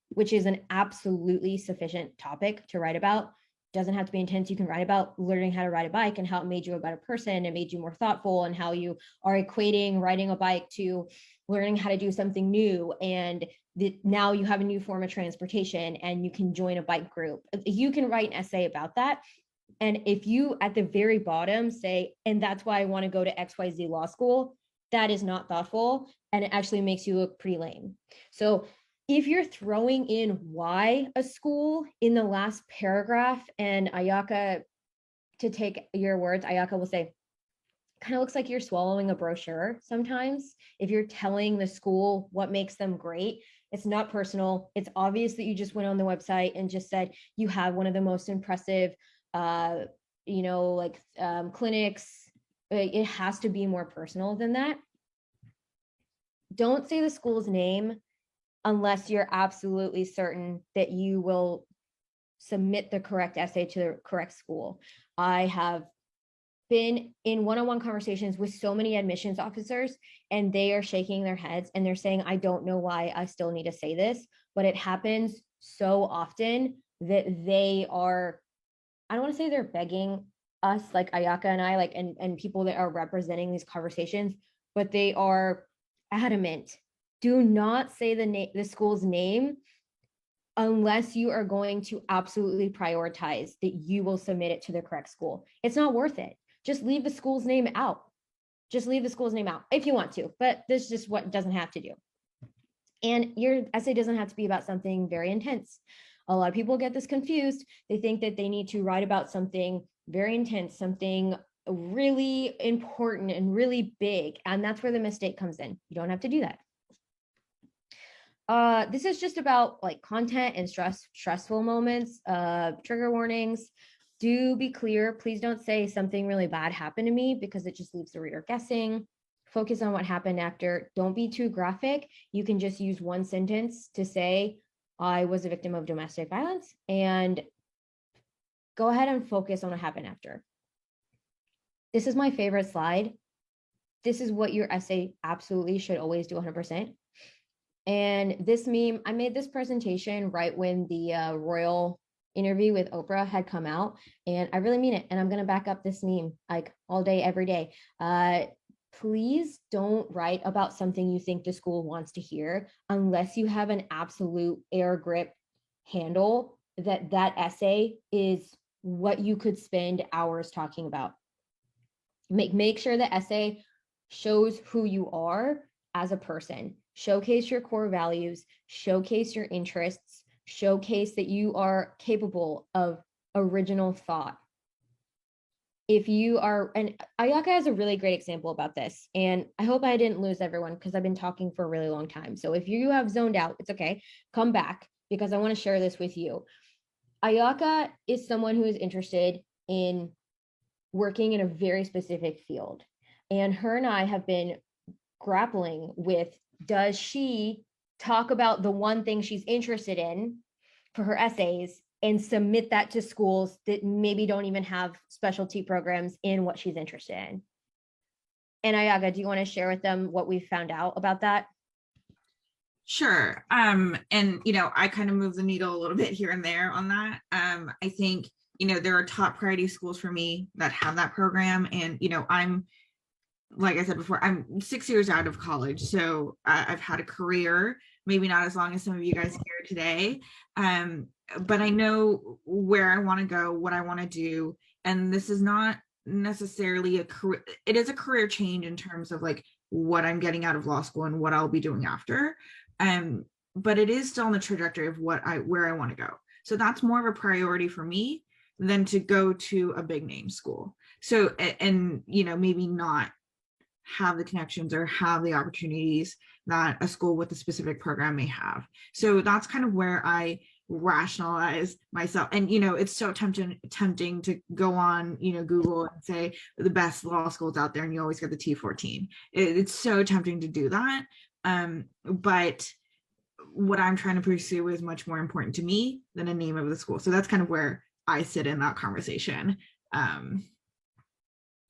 which is an absolutely sufficient topic to write about. Doesn't have to be intense. You can write about learning how to ride a bike and how it made you a better person, it made you more thoughtful, and how you are equating riding a bike to learning how to do something new. And now you have a new form of transportation and you can join a bike group. You can write an essay about that. And if you at the very bottom say, and that's why I want to go to XYZ law school, that is not thoughtful. And it actually makes you look pretty lame. So if you're throwing in why a school in the last paragraph, and Ayaka, to take your words, Ayaka will say, kind of looks like you're swallowing a brochure sometimes. If you're telling the school what makes them great, it's not personal. It's obvious that you just went on the website and just said you have one of the most impressive, clinics. It has to be more personal than that. Don't say the school's name unless you're absolutely certain that you will submit the correct essay to the correct school. I have been in one-on-one conversations with so many admissions officers, and they are shaking their heads and they're saying, I don't know why I still need to say this, but it happens so often that they are, I don't want to say they're begging us, like Ayaka and I, and people that are representing these conversations, but they are adamant. Do not say the school's name unless you are going to absolutely prioritize that you will submit it to the correct school. It's not worth it. Just leave the school's name out. Just leave the school's name out if you want to, but this is just what doesn't have to do. And your essay doesn't have to be about something very intense. A lot of people get this confused. They think that they need to write about something very intense, something really important and really big. And that's where the mistake comes in. You don't have to do that. This is just about like content and stressful moments, trigger warnings. Do be clear. Please don't say something really bad happened to me, because it just leaves the reader guessing. Focus on what happened after. Don't be too graphic. You can just use one sentence to say, I was a victim of domestic violence, and go ahead and focus on what happened after. This is my favorite slide. This is what your essay absolutely should always do 100%. And this meme, I made this presentation right when the royal interview with Oprah had come out, and I really mean it. And I'm going to back up this meme like all day, every day. Please don't write about something you think the school wants to hear unless you have an absolute air grip handle that that essay is what you could spend hours talking about. Make sure the essay shows who you are as a person. Showcase your core values, showcase your interests, showcase that you are capable of original thought. If you are, and Ayaka has a really great example about this, and I hope I didn't lose everyone because I've been talking for a really long time. So if you have zoned out, it's okay. Come back because I want to share this with you. Ayaka is someone who is interested in working in a very specific field. And her and I have been grappling with, does she talk about the one thing she's interested in for her essays and submit that to schools that maybe don't even have specialty programs in what she's interested in? And Ayaka, do you want to share with them what we found out about that? Sure. And I kind of move the needle a little bit here and there on that. I think, there are top priority schools for me that have that program. And, I'm, like I said before, I'm 6 years out of college. So I've had a career, maybe not as long as some of you guys here today. But I know where I want to go, what I want to do. And this is not necessarily a career. It is a career change in terms of like what I'm getting out of law school and what I'll be doing after. But it is still on the trajectory of where I want to go. So that's more of a priority for me than to go to a big name school. So, and maybe not have the connections or have the opportunities that a school with a specific program may have. So that's kind of where I rationalize myself. And it's so tempting to go on Google and say the best law schools out there, and you always get the T14. It's so tempting to do that. But what I'm trying to pursue is much more important to me than the name of the school. So that's kind of where I sit in that conversation.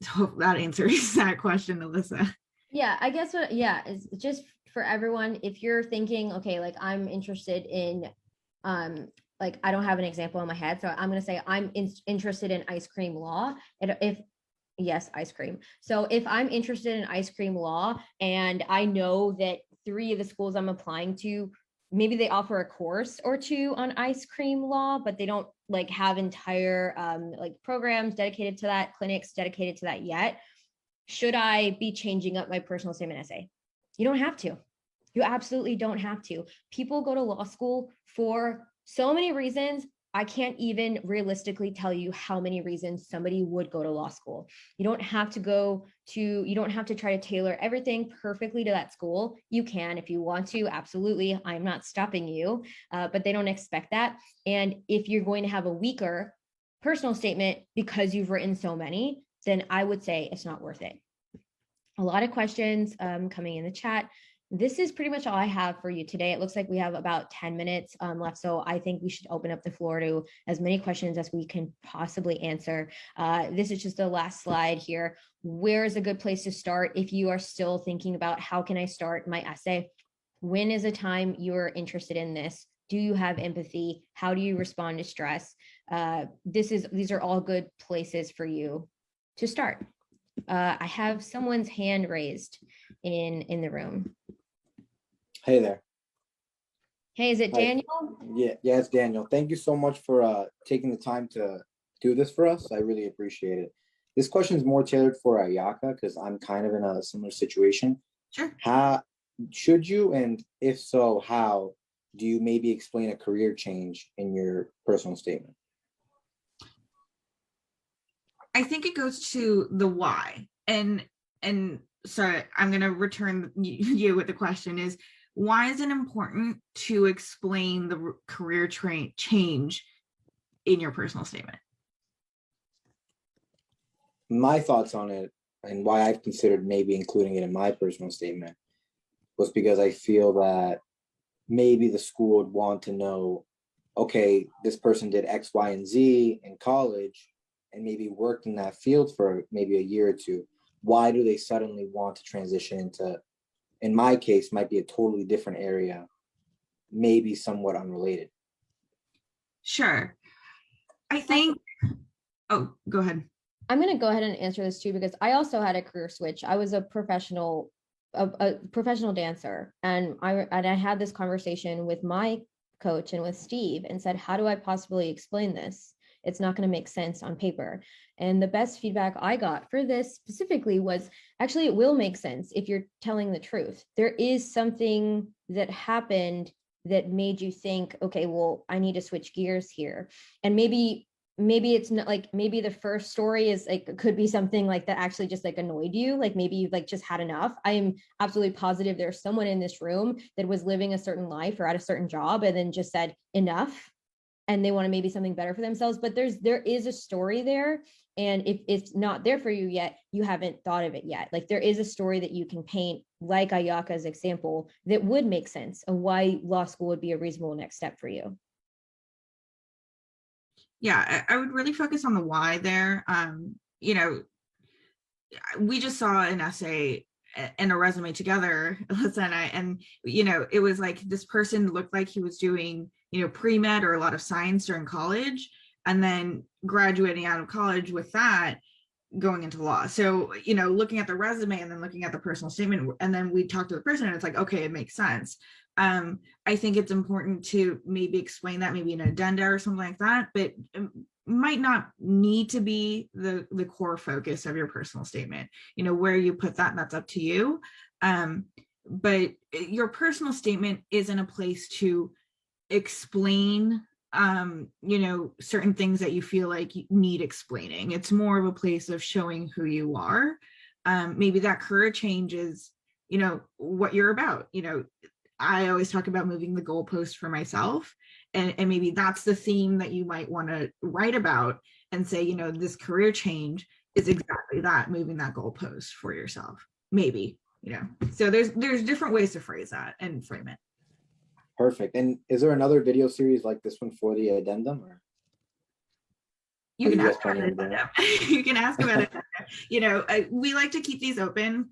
So hope that answers that question, Alyssa. Yeah, I guess it's just for everyone. If you're thinking, okay, like I'm interested in, like I don't have an example in my head, so I'm going to say I'm interested in ice cream law. And yes, ice cream. So if I'm interested in ice cream law and I know that 3 of the schools I'm applying to, maybe they offer a course or 2 on ice cream law, but they don't like have entire like programs dedicated to that, clinics dedicated to that yet. Should I be changing up my personal statement essay? You don't have to. You absolutely don't have to. People go to law school for so many reasons, I can't even realistically tell you how many reasons somebody would go to law school. You don't have to try to tailor everything perfectly to that school. You can if you want to, absolutely. I'm not stopping you, but they don't expect that. And if you're going to have a weaker personal statement because you've written so many, then I would say it's not worth it. A lot of questions coming in the chat. This is pretty much all I have for you today. It looks like we have about 10 minutes left, so I think we should open up the floor to as many questions as we can possibly answer. This is just the last slide here. Where is a good place to start if you are still thinking about how can I start my essay? When is a time you're interested in this? Do you have empathy? How do you respond to stress? These are all good places for you to start. I have someone's hand raised in the room. Hey there. Hey, is it Hi. Daniel? Yeah, it's Daniel. Thank you so much for taking the time to do this for us. I really appreciate it. This question is more tailored for Ayaka because I'm kind of in a similar situation. Sure. How should you, and if so, how do you maybe explain a career change in your personal statement? I think it goes to the why. And sorry, I'm going to return you with the question is, why is it important to explain the career change in your personal statement? My thoughts on it and why I've considered maybe including it in my personal statement was because I feel that maybe the school would want to know, okay, this person did X, Y, and Z in college and maybe worked in that field for maybe a year or two. Why do they suddenly want to transition into, in my case, might be a totally different area, maybe somewhat unrelated? Sure. I think, oh, go ahead. I'm going to go ahead and answer this too, because I also had a career switch. I was a professional dancer, and I had this conversation with my coach and with Steve and said, how do I possibly explain this? It's not going to make sense on paper. And the best feedback I got for this specifically was, actually, it will make sense if you're telling the truth. There is something that happened that made you think, okay, well, I need to switch gears here. And maybe it's not like, maybe the first story is like, could be something like that actually just like annoyed you. Like maybe you've like just had enough. I am absolutely positive there's someone in this room that was living a certain life or at a certain job and then just said enough, and they want to maybe something better for themselves. But there is a story there. And if it's not there for you yet, you haven't thought of it yet. Like there is a story that you can paint, like Ayaka's example, that would make sense of why law school would be a reasonable next step for you. Yeah, I would really focus on the why there. We just saw an essay and a resume together, Alyssa and I, and it was like this person looked like he was doing pre-med or a lot of science during college, and then graduating out of college with that, going into law. So looking at the resume and then looking at the personal statement, and then we talked to the person, and it's like, okay, it makes sense. I think it's important to maybe explain that, maybe an addenda or something like that, but it might not need to be the core focus of your personal statement. Where you put that, that's up to you. But your personal statement isn't a place to explain certain things that you feel like you need explaining. It's more of a place of showing who you are. Maybe that career change is what you're about. I always talk about moving the goalpost for myself, and maybe that's the theme that you might want to write about and say, this career change is exactly that, moving that goalpost for yourself. Maybe, so there's different ways to phrase that and frame it. Perfect. And is there another video series like this one for the addendum? Or you can ask about it. You can ask about it. We like to keep these open.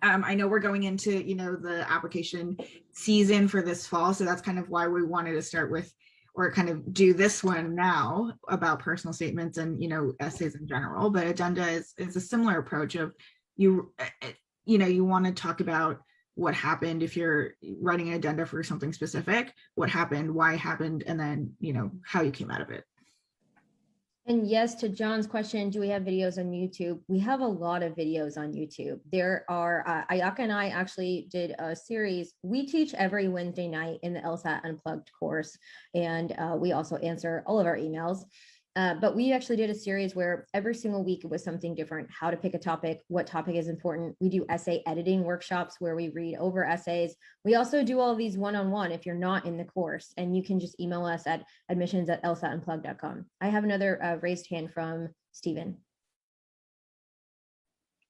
I know we're going into, the application season for this fall. So that's kind of why we wanted to start with, or kind of do this one now about personal statements and, essays in general. But addenda is a similar approach of you want to talk about what happened if you're writing an addenda for something specific, what happened, why it happened, and then, how you came out of it. And yes, to John's question, do we have videos on YouTube? We have a lot of videos on YouTube. There are, Ayaka and I actually did a series. We teach every Wednesday night in the LSAT Unplugged course, and we also answer all of our emails. But we actually did a series where every single week it was something different, how to pick a topic, what topic is important. We do essay editing workshops where we read over essays. We also do all of these one-on-one if you're not in the course, and you can just email us at admissions@lsatunplugged.com. I have another raised hand from Stephen.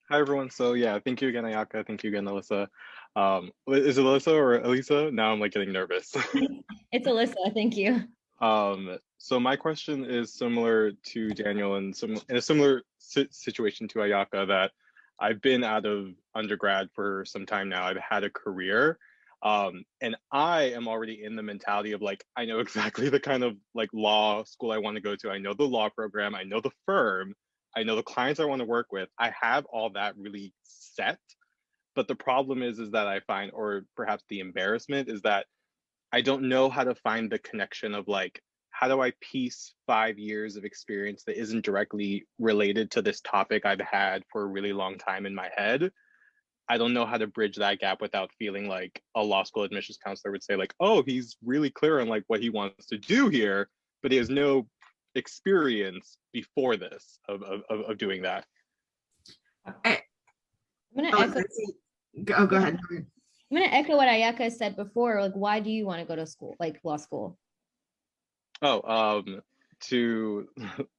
Hi, everyone. So yeah, thank you again, Ayaka. Thank you again, Alyssa. Is it Alyssa or Elisa? Now I'm like getting nervous. It's Alyssa, thank you. So my question is similar to Daniel and in a similar situation to Ayaka, that I've been out of undergrad for some time now. I've had a career, and I am already in the mentality of like, I know exactly the kind of like law school I want to go to. I know the law program, I know the firm, I know the clients I want to work with. I have all that really set. But the problem is that I find, or perhaps the embarrassment is that I don't know how to find the connection of like, how do I piece 5 years of experience that isn't directly related to this topic I've had for a really long time in my head? I don't know how to bridge that gap without feeling like a law school admissions counselor would say like, oh, he's really clear on like what he wants to do here, but he has no experience before this of doing that. I'm gonna echo. Go ahead. I'm going to echo what Ayaka said before. Like, why do you want to go to school, like law school? Oh, to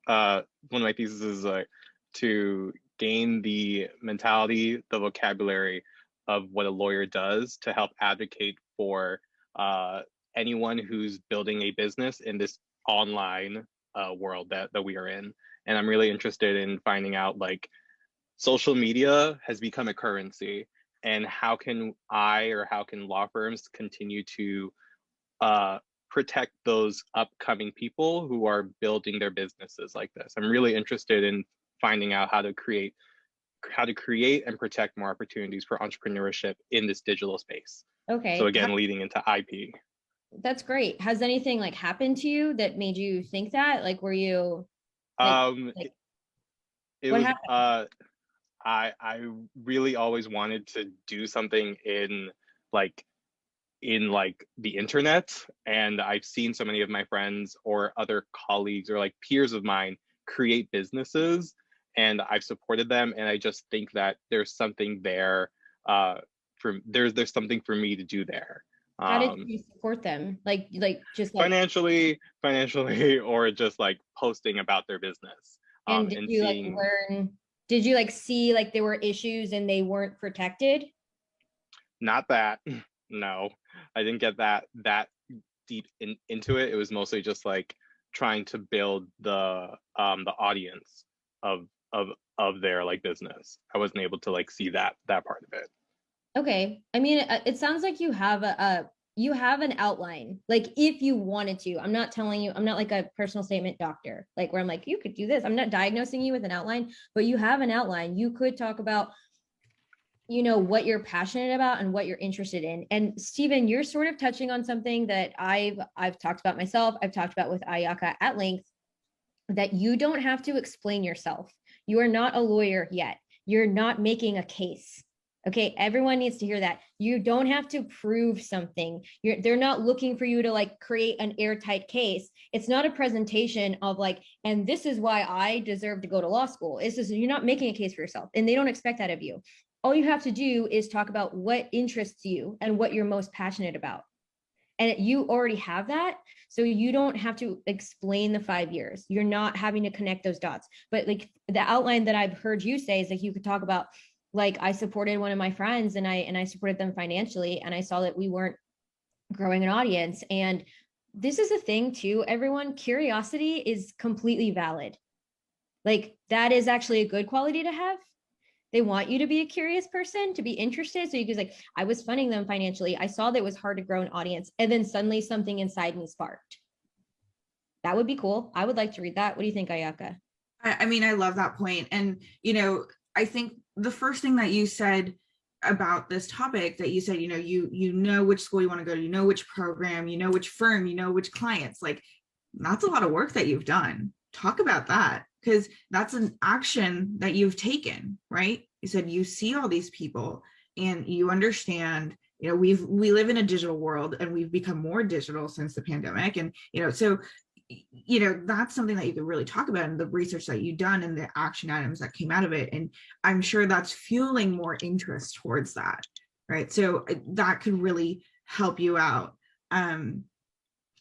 one of my theses is like to gain the mentality, the vocabulary of what a lawyer does to help advocate for anyone who's building a business in this online world that we are in. And I'm really interested in finding out like social media has become a currency. And how can how can law firms continue to protect those upcoming people who are building their businesses like this? I'm really interested in finding out how to create and protect more opportunities for entrepreneurship in this digital space. Okay. So again, leading into IP. That's great. Has anything like happened to you that made you think that? Like, were you? It what was. happened? I really always wanted to do something in the internet, and I've seen so many of my friends or other colleagues or like peers of mine create businesses, and I've supported them, and I just think that there's something there there's something for me to do there. How did you support them? Like just like financially, or just like posting about their business. And did you seeing... like learn? Did you like see like there were issues and they weren't protected? Not that. No, I didn't get that deep into it. It was mostly just like trying to build the audience of their like business. I wasn't able to like see that part of it. Okay. I mean, it sounds like you have an outline, like if you wanted to. I'm not telling you, I'm not like a personal statement doctor, like where I'm like, you could do this. I'm not diagnosing you with an outline, but you have an outline. You could talk about, what you're passionate about and what you're interested in. And Stephen, you're sort of touching on something that I've talked about myself. I've talked about with Ayaka at length, that you don't have to explain yourself. You are not a lawyer yet. You're not making a case. Okay, everyone needs to hear that. You don't have to prove something. They're not looking for you to like create an airtight case. It's not a presentation of like, and this is why I deserve to go to law school. It's just, you're not making a case for yourself, and they don't expect that of you. All you have to do is talk about what interests you and what you're most passionate about. And you already have that. So you don't have to explain the 5 years. You're not having to connect those dots. But like the outline that I've heard you say is like, you could talk about, like, I supported one of my friends and I supported them financially, and I saw that we weren't growing an audience. And this is a thing too, everyone. Curiosity is completely valid. Like that is actually a good quality to have. They want you to be a curious person, to be interested. So you can like, I was funding them financially. I saw that it was hard to grow an audience. And then suddenly something inside me sparked. That would be cool. I would like to read that. What do you think, Ayaka? I mean, I love that point. And, I think the first thing that you said about this topic, that you said, you know which school you want to go to, you know which program, you know which firm, you know which clients, like that's a lot of work that you've done. talk about that, because that's an action that you've taken, right? You said you see all these people and you understand, you know, we live in a digital world and we've become more digital since the pandemic. And, you know, so, you know, that's something that you could really talk about in the research that you've done and the action items that came out of it. And I'm sure that's fueling more interest towards that, right? So that could really help you out.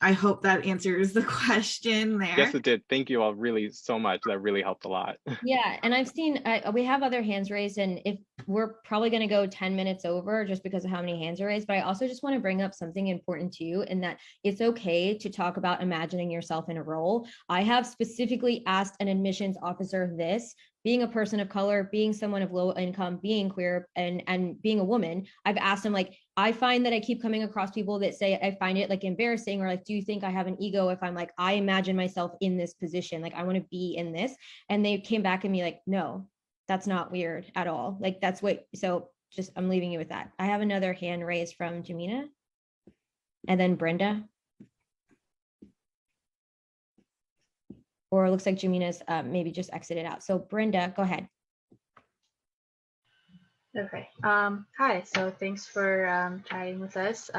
I hope that answers the question there. Yes, it did. Thank you all really so much. That really helped a lot. Yeah, and I've seen, we have other hands raised, and if we're probably going to go 10 minutes over just because of how many hands are raised, but I also just want to bring up something important to you, in that it's okay to talk about imagining yourself in a role. I have specifically asked an admissions officer this, being a person of color, being someone of low income, being queer, and being a woman. I've asked them, like, I find that I keep coming across people that say, I find it like embarrassing, or like, do you think I have an ego if I'm like, I imagine myself in this position, like I want to be in this? And they came back at me like, no, that's not weird at all. Like that's what, so just, I'm leaving you with that. I have another hand raised from Jamina and then Brenda. Or it looks like Jamina's maybe just exited out. So Brenda, go ahead. Okay. Hi. So thanks for chatting with us.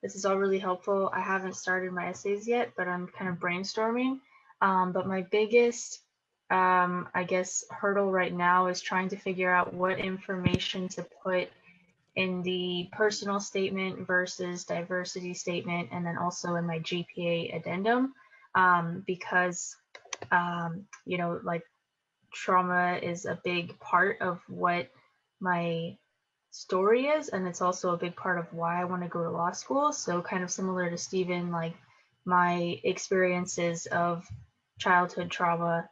This is all really helpful. I haven't started my essays yet, but I'm kind of brainstorming. But my biggest, I guess, hurdle right now is trying to figure out what information to put in the personal statement versus diversity statement, and then also in my GPA addendum, because, you know, like trauma is a big part of what my story is, and it's also a big part of why I want to go to law school. So kind of similar to Stephen, like my experiences of childhood trauma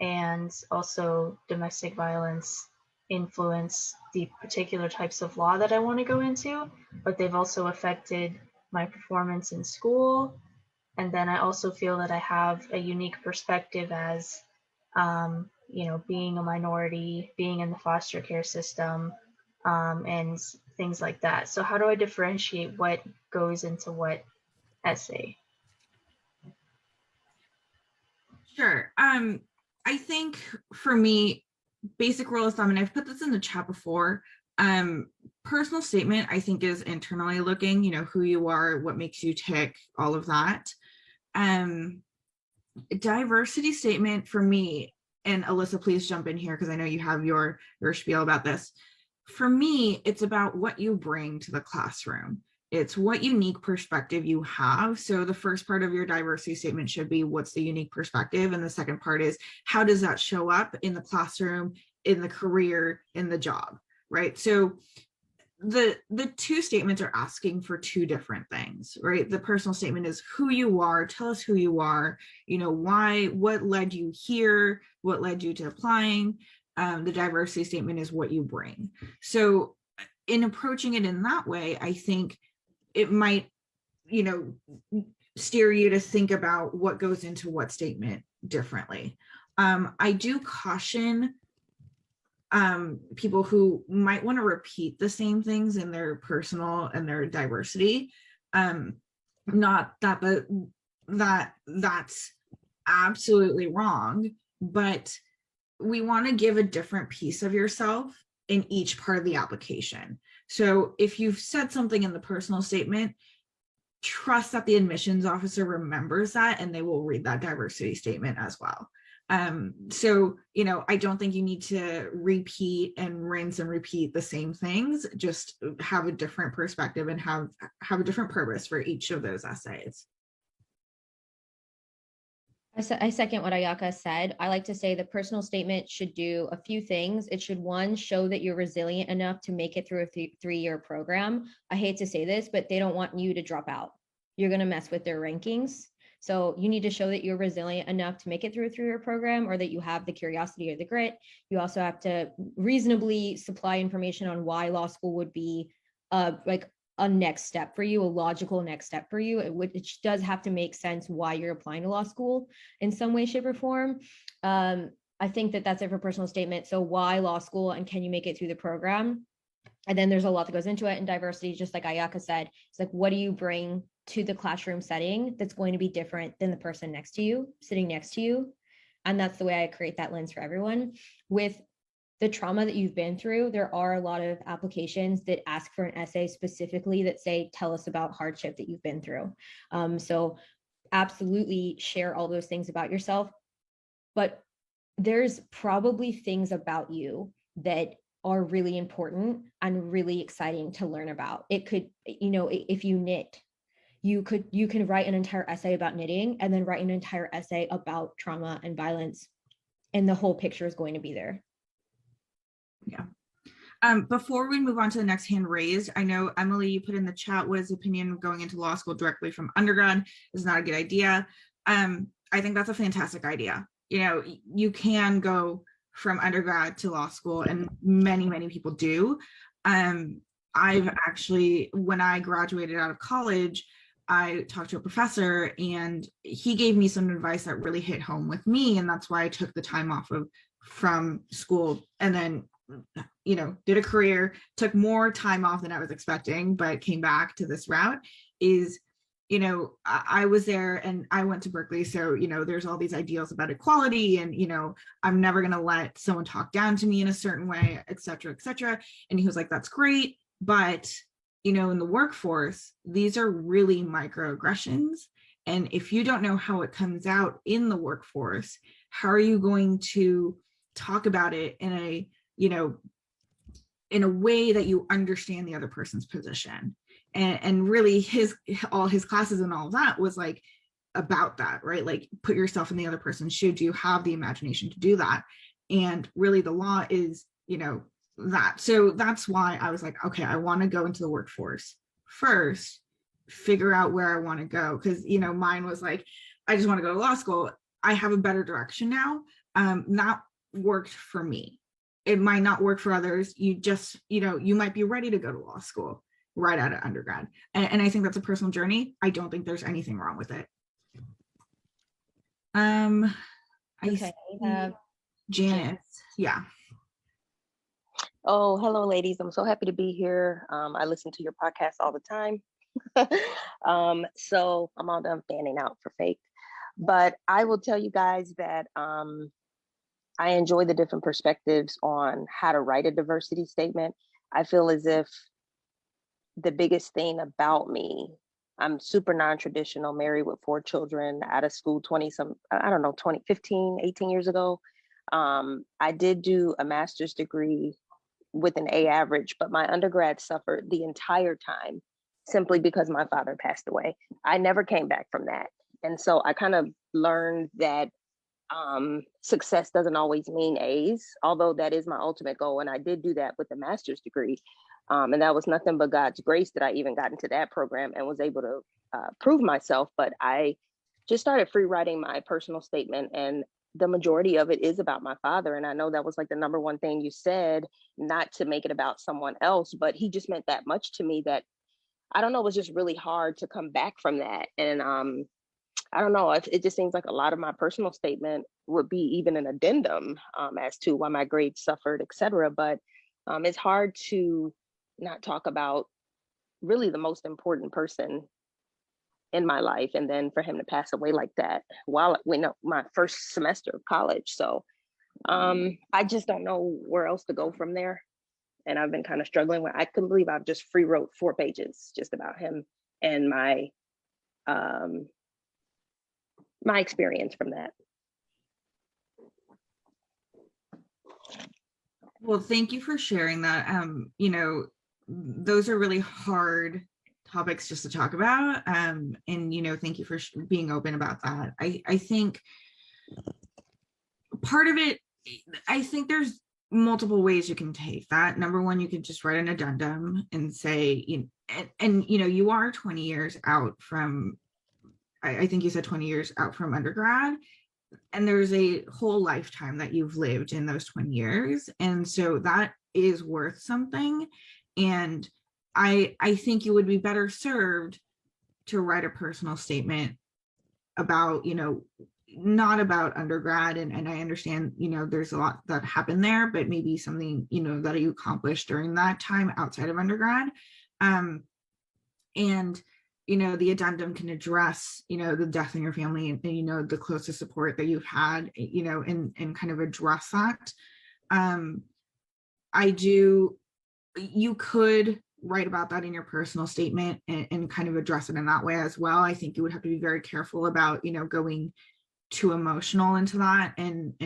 and also domestic violence influence the particular types of law that I want to go into, but they've also affected my performance in school. And then I also feel that I have a unique perspective as you know, being a minority, being in the foster care system, and things like that. So how do I differentiate what goes into what essay? Sure. I think for me, basic rule of thumb, and I've put this in the chat before, personal statement, I think, is internally looking, you know, who you are, what makes you tick, all of that. Diversity statement for me, and Alyssa, please jump in here because I know you have your spiel about this. For me, it's about what you bring to the classroom. It's what unique perspective you have. So the first part of your diversity statement should be what's the unique perspective, and the second part is how does that show up in the classroom, in the career, in the job, right? So the two statements are asking for two different things, right? The personal statement is who you are, tell us who you are, you know, why, what led you here, what led you to applying. The diversity statement is what you bring. So in approaching it in that way, I think it might, you know, steer you to think about what goes into what statement differently. I do caution people who might want to repeat the same things in their personal and their diversity. Not that that's absolutely wrong, but we want to give a different piece of yourself in each part of the application. So if you've said something in the personal statement, trust that the admissions officer remembers that and they will read that diversity statement as well. So, you know, I don't think you need to repeat and rinse and repeat the same things, just have a different perspective and have a different purpose for each of those essays. I second what Ayaka said. I like to say the personal statement should do a few things. It should, one, show that you're resilient enough to make it through a three-year program. I hate to say this, but they don't want you to drop out. You're going to mess with their rankings. So you need to show that you're resilient enough to make it through a three-year program, or that you have the curiosity or the grit. You also have to reasonably supply information on why law school would be like a next step for you, a logical next step for you. It does have to make sense why you're applying to law school in some way, shape, or form. I think that that's it for personal statement. So why law school, and can you make it through the program? And then there's a lot that goes into it. And diversity, just like Ayaka said, it's like, what do you bring to the classroom setting that's going to be different than the person next to you, sitting next to you. And that's the way I create that lens for everyone. With the trauma that you've been through, there are a lot of applications that ask for an essay specifically that say, tell us about hardship that you've been through. So absolutely share all those things about yourself. But there's probably things about you that are really important and really exciting to learn about. It could, if you knit, you can write an entire essay about knitting and then write an entire essay about trauma and violence, and the whole picture is going to be there. Yeah. Before we move on to the next hand raised, I know Emily, you put in the chat, what is opinion of going into law school directly from undergrad is not a good idea. I think that's a fantastic idea. You can go from undergrad to law school, and many people do. I've actually, when I graduated out of college, I talked to a professor and he gave me some advice that really hit home with me. And that's why I took the time off from school and then, did a career, took more time off than I was expecting, but came back to this route is, I was there and I went to Berkeley. So, there's all these ideals about equality and, I'm never going to let someone talk down to me in a certain way, et cetera, et cetera. And he was like, that's great. But in the workforce, these are really microaggressions. And if you don't know how it comes out in the workforce, how are you going to talk about it in a way that you understand the other person's position? And really all his classes and all of that was like about that, right? Like put yourself in the other person's shoe. Do you have the imagination to do that? And really the law is, that. So that's why I was like, okay, I want to go into the workforce first, figure out where I want to go. Because, mine was like, I just want to go to law school. I have a better direction now. Not worked for me. It might not work for others. You just, you might be ready to go to law school right out of undergrad. And I think that's a personal journey. I don't think there's anything wrong with it. I Okay, we have Janice. Yeah. Oh, hello, ladies. I'm so happy to be here. I listen to your podcast all the time. So I'm all done fanning out for fake. But I will tell you guys that I enjoy the different perspectives on how to write a diversity statement. I feel as if the biggest thing about me, I'm super non-traditional, married with 4 children, out of school 15, 18 years ago. I did do a master's degree with an A average, but my undergrad suffered the entire time simply because my father passed away. I never came back from that. And so I kind of learned that success doesn't always mean A's, although that is my ultimate goal. And I did do that with the master's degree. And that was nothing but God's grace that I even got into that program and was able to prove myself. But I just started free writing my personal statement, and the majority of it is about my father. And I know that was like the number one thing you said, not to make it about someone else, but he just meant that much to me that, I don't know, it was just really hard to come back from that. And I don't know, it just seems like a lot of my personal statement would be even an addendum as to why my grades suffered, et cetera. But it's hard to not talk about really the most important person in my life, and then for him to pass away like that while my first semester of college. So I just don't know where else to go from there. And I've been kind of struggling with, I couldn't believe I've just free wrote 4 pages just about him and my my experience from that. Well, thank you for sharing that. Those are really hard topics just to talk about. And, thank you for being open about that. I think part of it, I think there's multiple ways you can take that. Number one, you could just write an addendum and say, you are 20 years out from, I think you said 20 years out from undergrad. And there's a whole lifetime that you've lived in those 20 years. And so that is worth something. And I think you would be better served to write a personal statement about, not about undergrad. And I understand, there's a lot that happened there, but maybe something, that you accomplished during that time outside of undergrad. And the addendum can address, the death in your family and the closest support that you've had, and kind of address that. You could write about that in your personal statement and kind of address it in that way as well. I think you would have to be very careful about, going too emotional into that and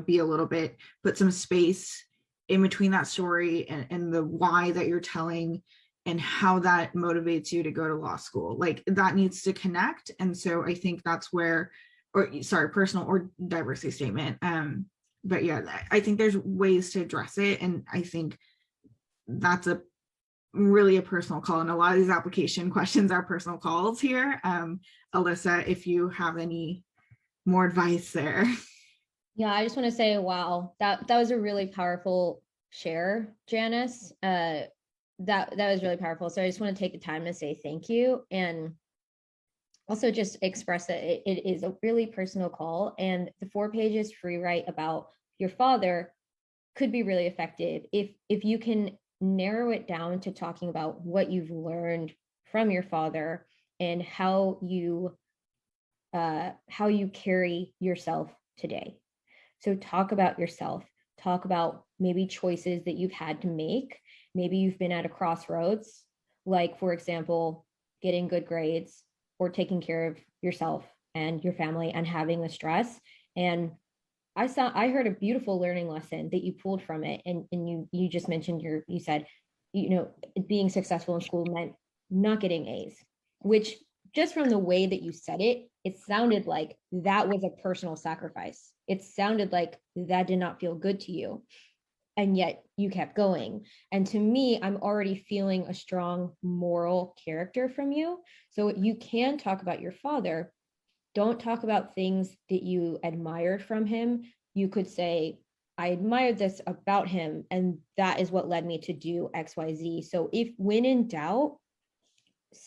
be a little bit, put some space in between that story and the why that you're telling and how that motivates you to go to law school. Like that needs to connect. And so I think that's where, personal or diversity statement. But yeah, I think there's ways to address it. And I think that's really a personal call. And a lot of these application questions are personal calls here. Alyssa, if you have any more advice there. Yeah, I just want to say, wow, that was a really powerful share, Janice. That was really powerful. So I just want to take the time to say thank you and also just express that it is a really personal call, and the 4 pages free write about your father could be really effective if you can narrow it down to talking about what you've learned from your father and how you carry yourself today. So talk about yourself, talk about maybe choices that you've had to make. Maybe you've been at a crossroads, like, for example, getting good grades or taking care of yourself and your family and having the stress. And I heard a beautiful learning lesson that you pulled from it. And you just mentioned you said, being successful in school meant not getting A's, which just from the way that you said it, it sounded like that was a personal sacrifice. It sounded like that did not feel good to you. And yet you kept going. And to me, I'm already feeling a strong moral character from you. So you can talk about your father. Don't talk about things that you admired from him. You could say, I admired this about him, and that is what led me to do XYZ. So when in doubt,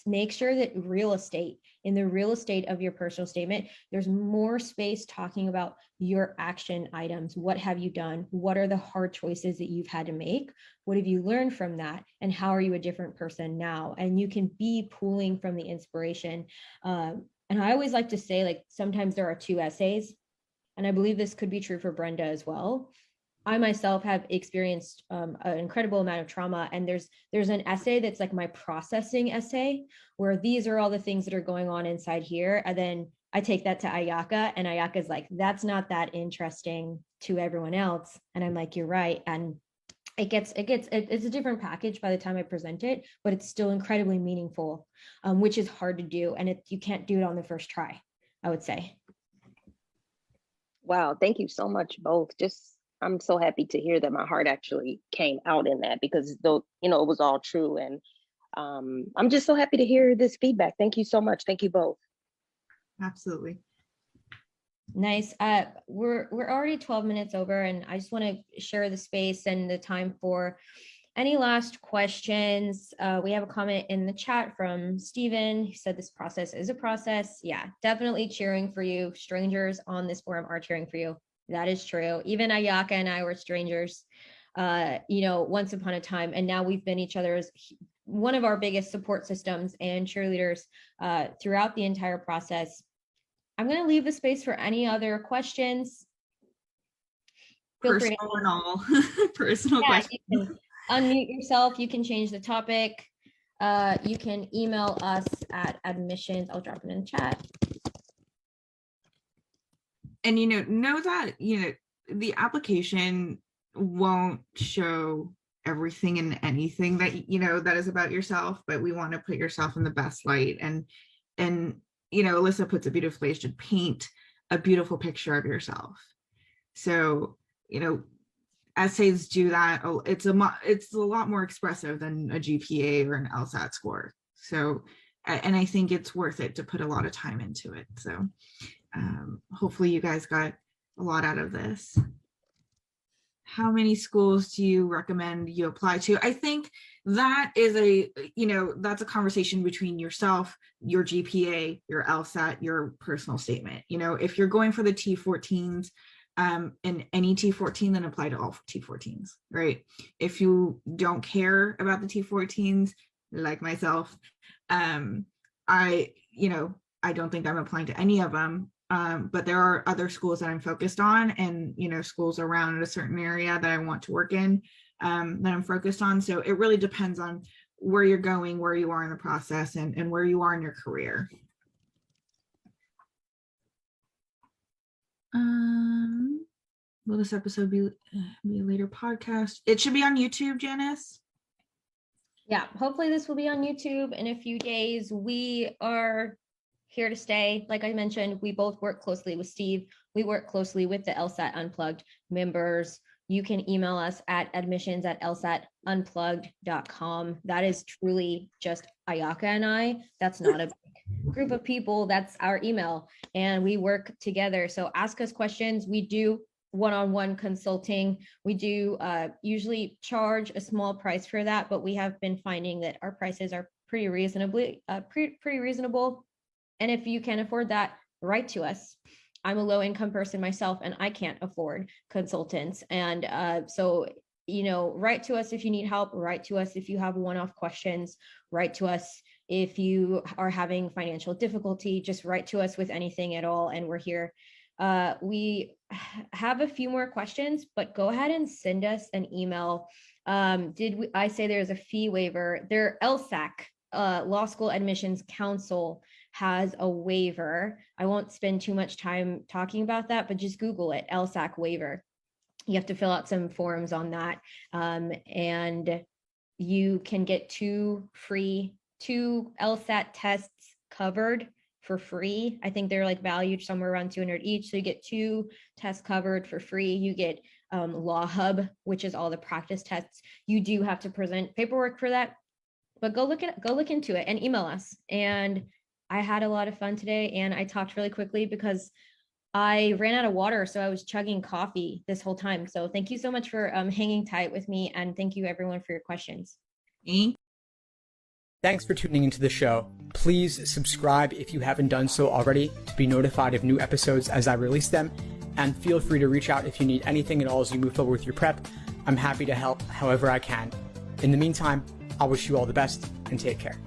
make sure that in the real estate of your personal statement, there's more space talking about your action items. What have you done? What are the hard choices that you've had to make? What have you learned from that? And how are you a different person now? And you can be pulling from the inspiration. And I always like to say, like, sometimes there are 2 essays, and I believe this could be true for Brenda as well. I myself have experienced an incredible amount of trauma, and there's an essay that's like my processing essay, where these are all the things that are going on inside here, and then I take that to Ayaka, and Ayaka's like, that's not that interesting to everyone else, and I'm like, you're right, and it's a different package by the time I present it, but it's still incredibly meaningful, which is hard to do, and you can't do it on the first try, I would say. Wow, thank you so much, both. I'm so happy to hear that my heart actually came out in that, because though, it was all true. And I'm just so happy to hear this feedback. Thank you so much. Thank you both. Absolutely. Nice. We're already 12 minutes over, and I just want to share the space and the time for any last questions. We have a comment in the chat from Steven. He said this process is a process. Yeah, definitely cheering for you. Strangers on this forum are cheering for you. That is true. Even Ayaka and I were strangers, once upon a time, and now we've been each other's, one of our biggest support systems and cheerleaders throughout the entire process. I'm going to leave the space for any other questions. Personal and all. Personal questions. You can unmute yourself. You can change the topic. You can email us at admissions. I'll drop it in the chat. And know that the application won't show everything and anything that that is about yourself, but we want to put yourself in the best light. And Alyssa puts it beautifully, is to paint a beautiful picture of yourself. So essays do that. It's a lot more expressive than a GPA or an LSAT score. So, and I think it's worth it to put a lot of time into it. So hopefully you guys got a lot out of this. How many schools do you recommend you apply to? I think that is that's a conversation between yourself, your GPA, your LSAT, your personal statement. If you're going for the T14s, and any T14, then apply to all T14s, right? If you don't care about the T14s, like myself. I don't think I'm applying to any of them. But there are other schools that I'm focused on, and schools around a certain area that I want to work in, that I'm focused on. So it really depends on where you're going, where you are in the process, and where you are in your career. Will this episode be a later podcast? It should be on YouTube, Janice. Yeah, hopefully this will be on YouTube in a few days. We are here to stay. Like I mentioned, we both work closely with Steve. We work closely with the LSAT Unplugged members. You can email us at admissions@lsatunplugged.com. That is truly just Ayaka and I. That's not a group of people. That's our email, and we work together. So ask us questions. We do one-on-one consulting. We do usually charge a small price for that, but we have been finding that our prices are pretty reasonable. And if you can afford that, write to us. I'm a low-income person myself, and I can't afford consultants. And so, write to us if you need help. Write to us if you have one-off questions. Write to us if you are having financial difficulty. Just write to us with anything at all, and we're here. We have a few more questions, but go ahead and send us an email. I say there's a fee waiver? Their LSAC, Law School Admissions Council, has a waiver. I won't spend too much time talking about that, but just Google it, LSAC waiver. You have to fill out some forms on that. And you can get two LSAT tests covered for free. I think they're like valued somewhere around $200 each. So you get 2 tests covered for free. You get Law Hub, which is all the practice tests. You do have to present paperwork for that, but go look into it and email us. And I had a lot of fun today, and I talked really quickly because I ran out of water, so I was chugging coffee this whole time. So thank you so much for hanging tight with me, and thank you everyone for your questions. Thanks for tuning into the show. Please subscribe if you haven't done so already to be notified of new episodes as I release them, and feel free to reach out if you need anything at all as you move forward with your prep. I'm happy to help however I can. In the meantime, I wish you all the best and take care.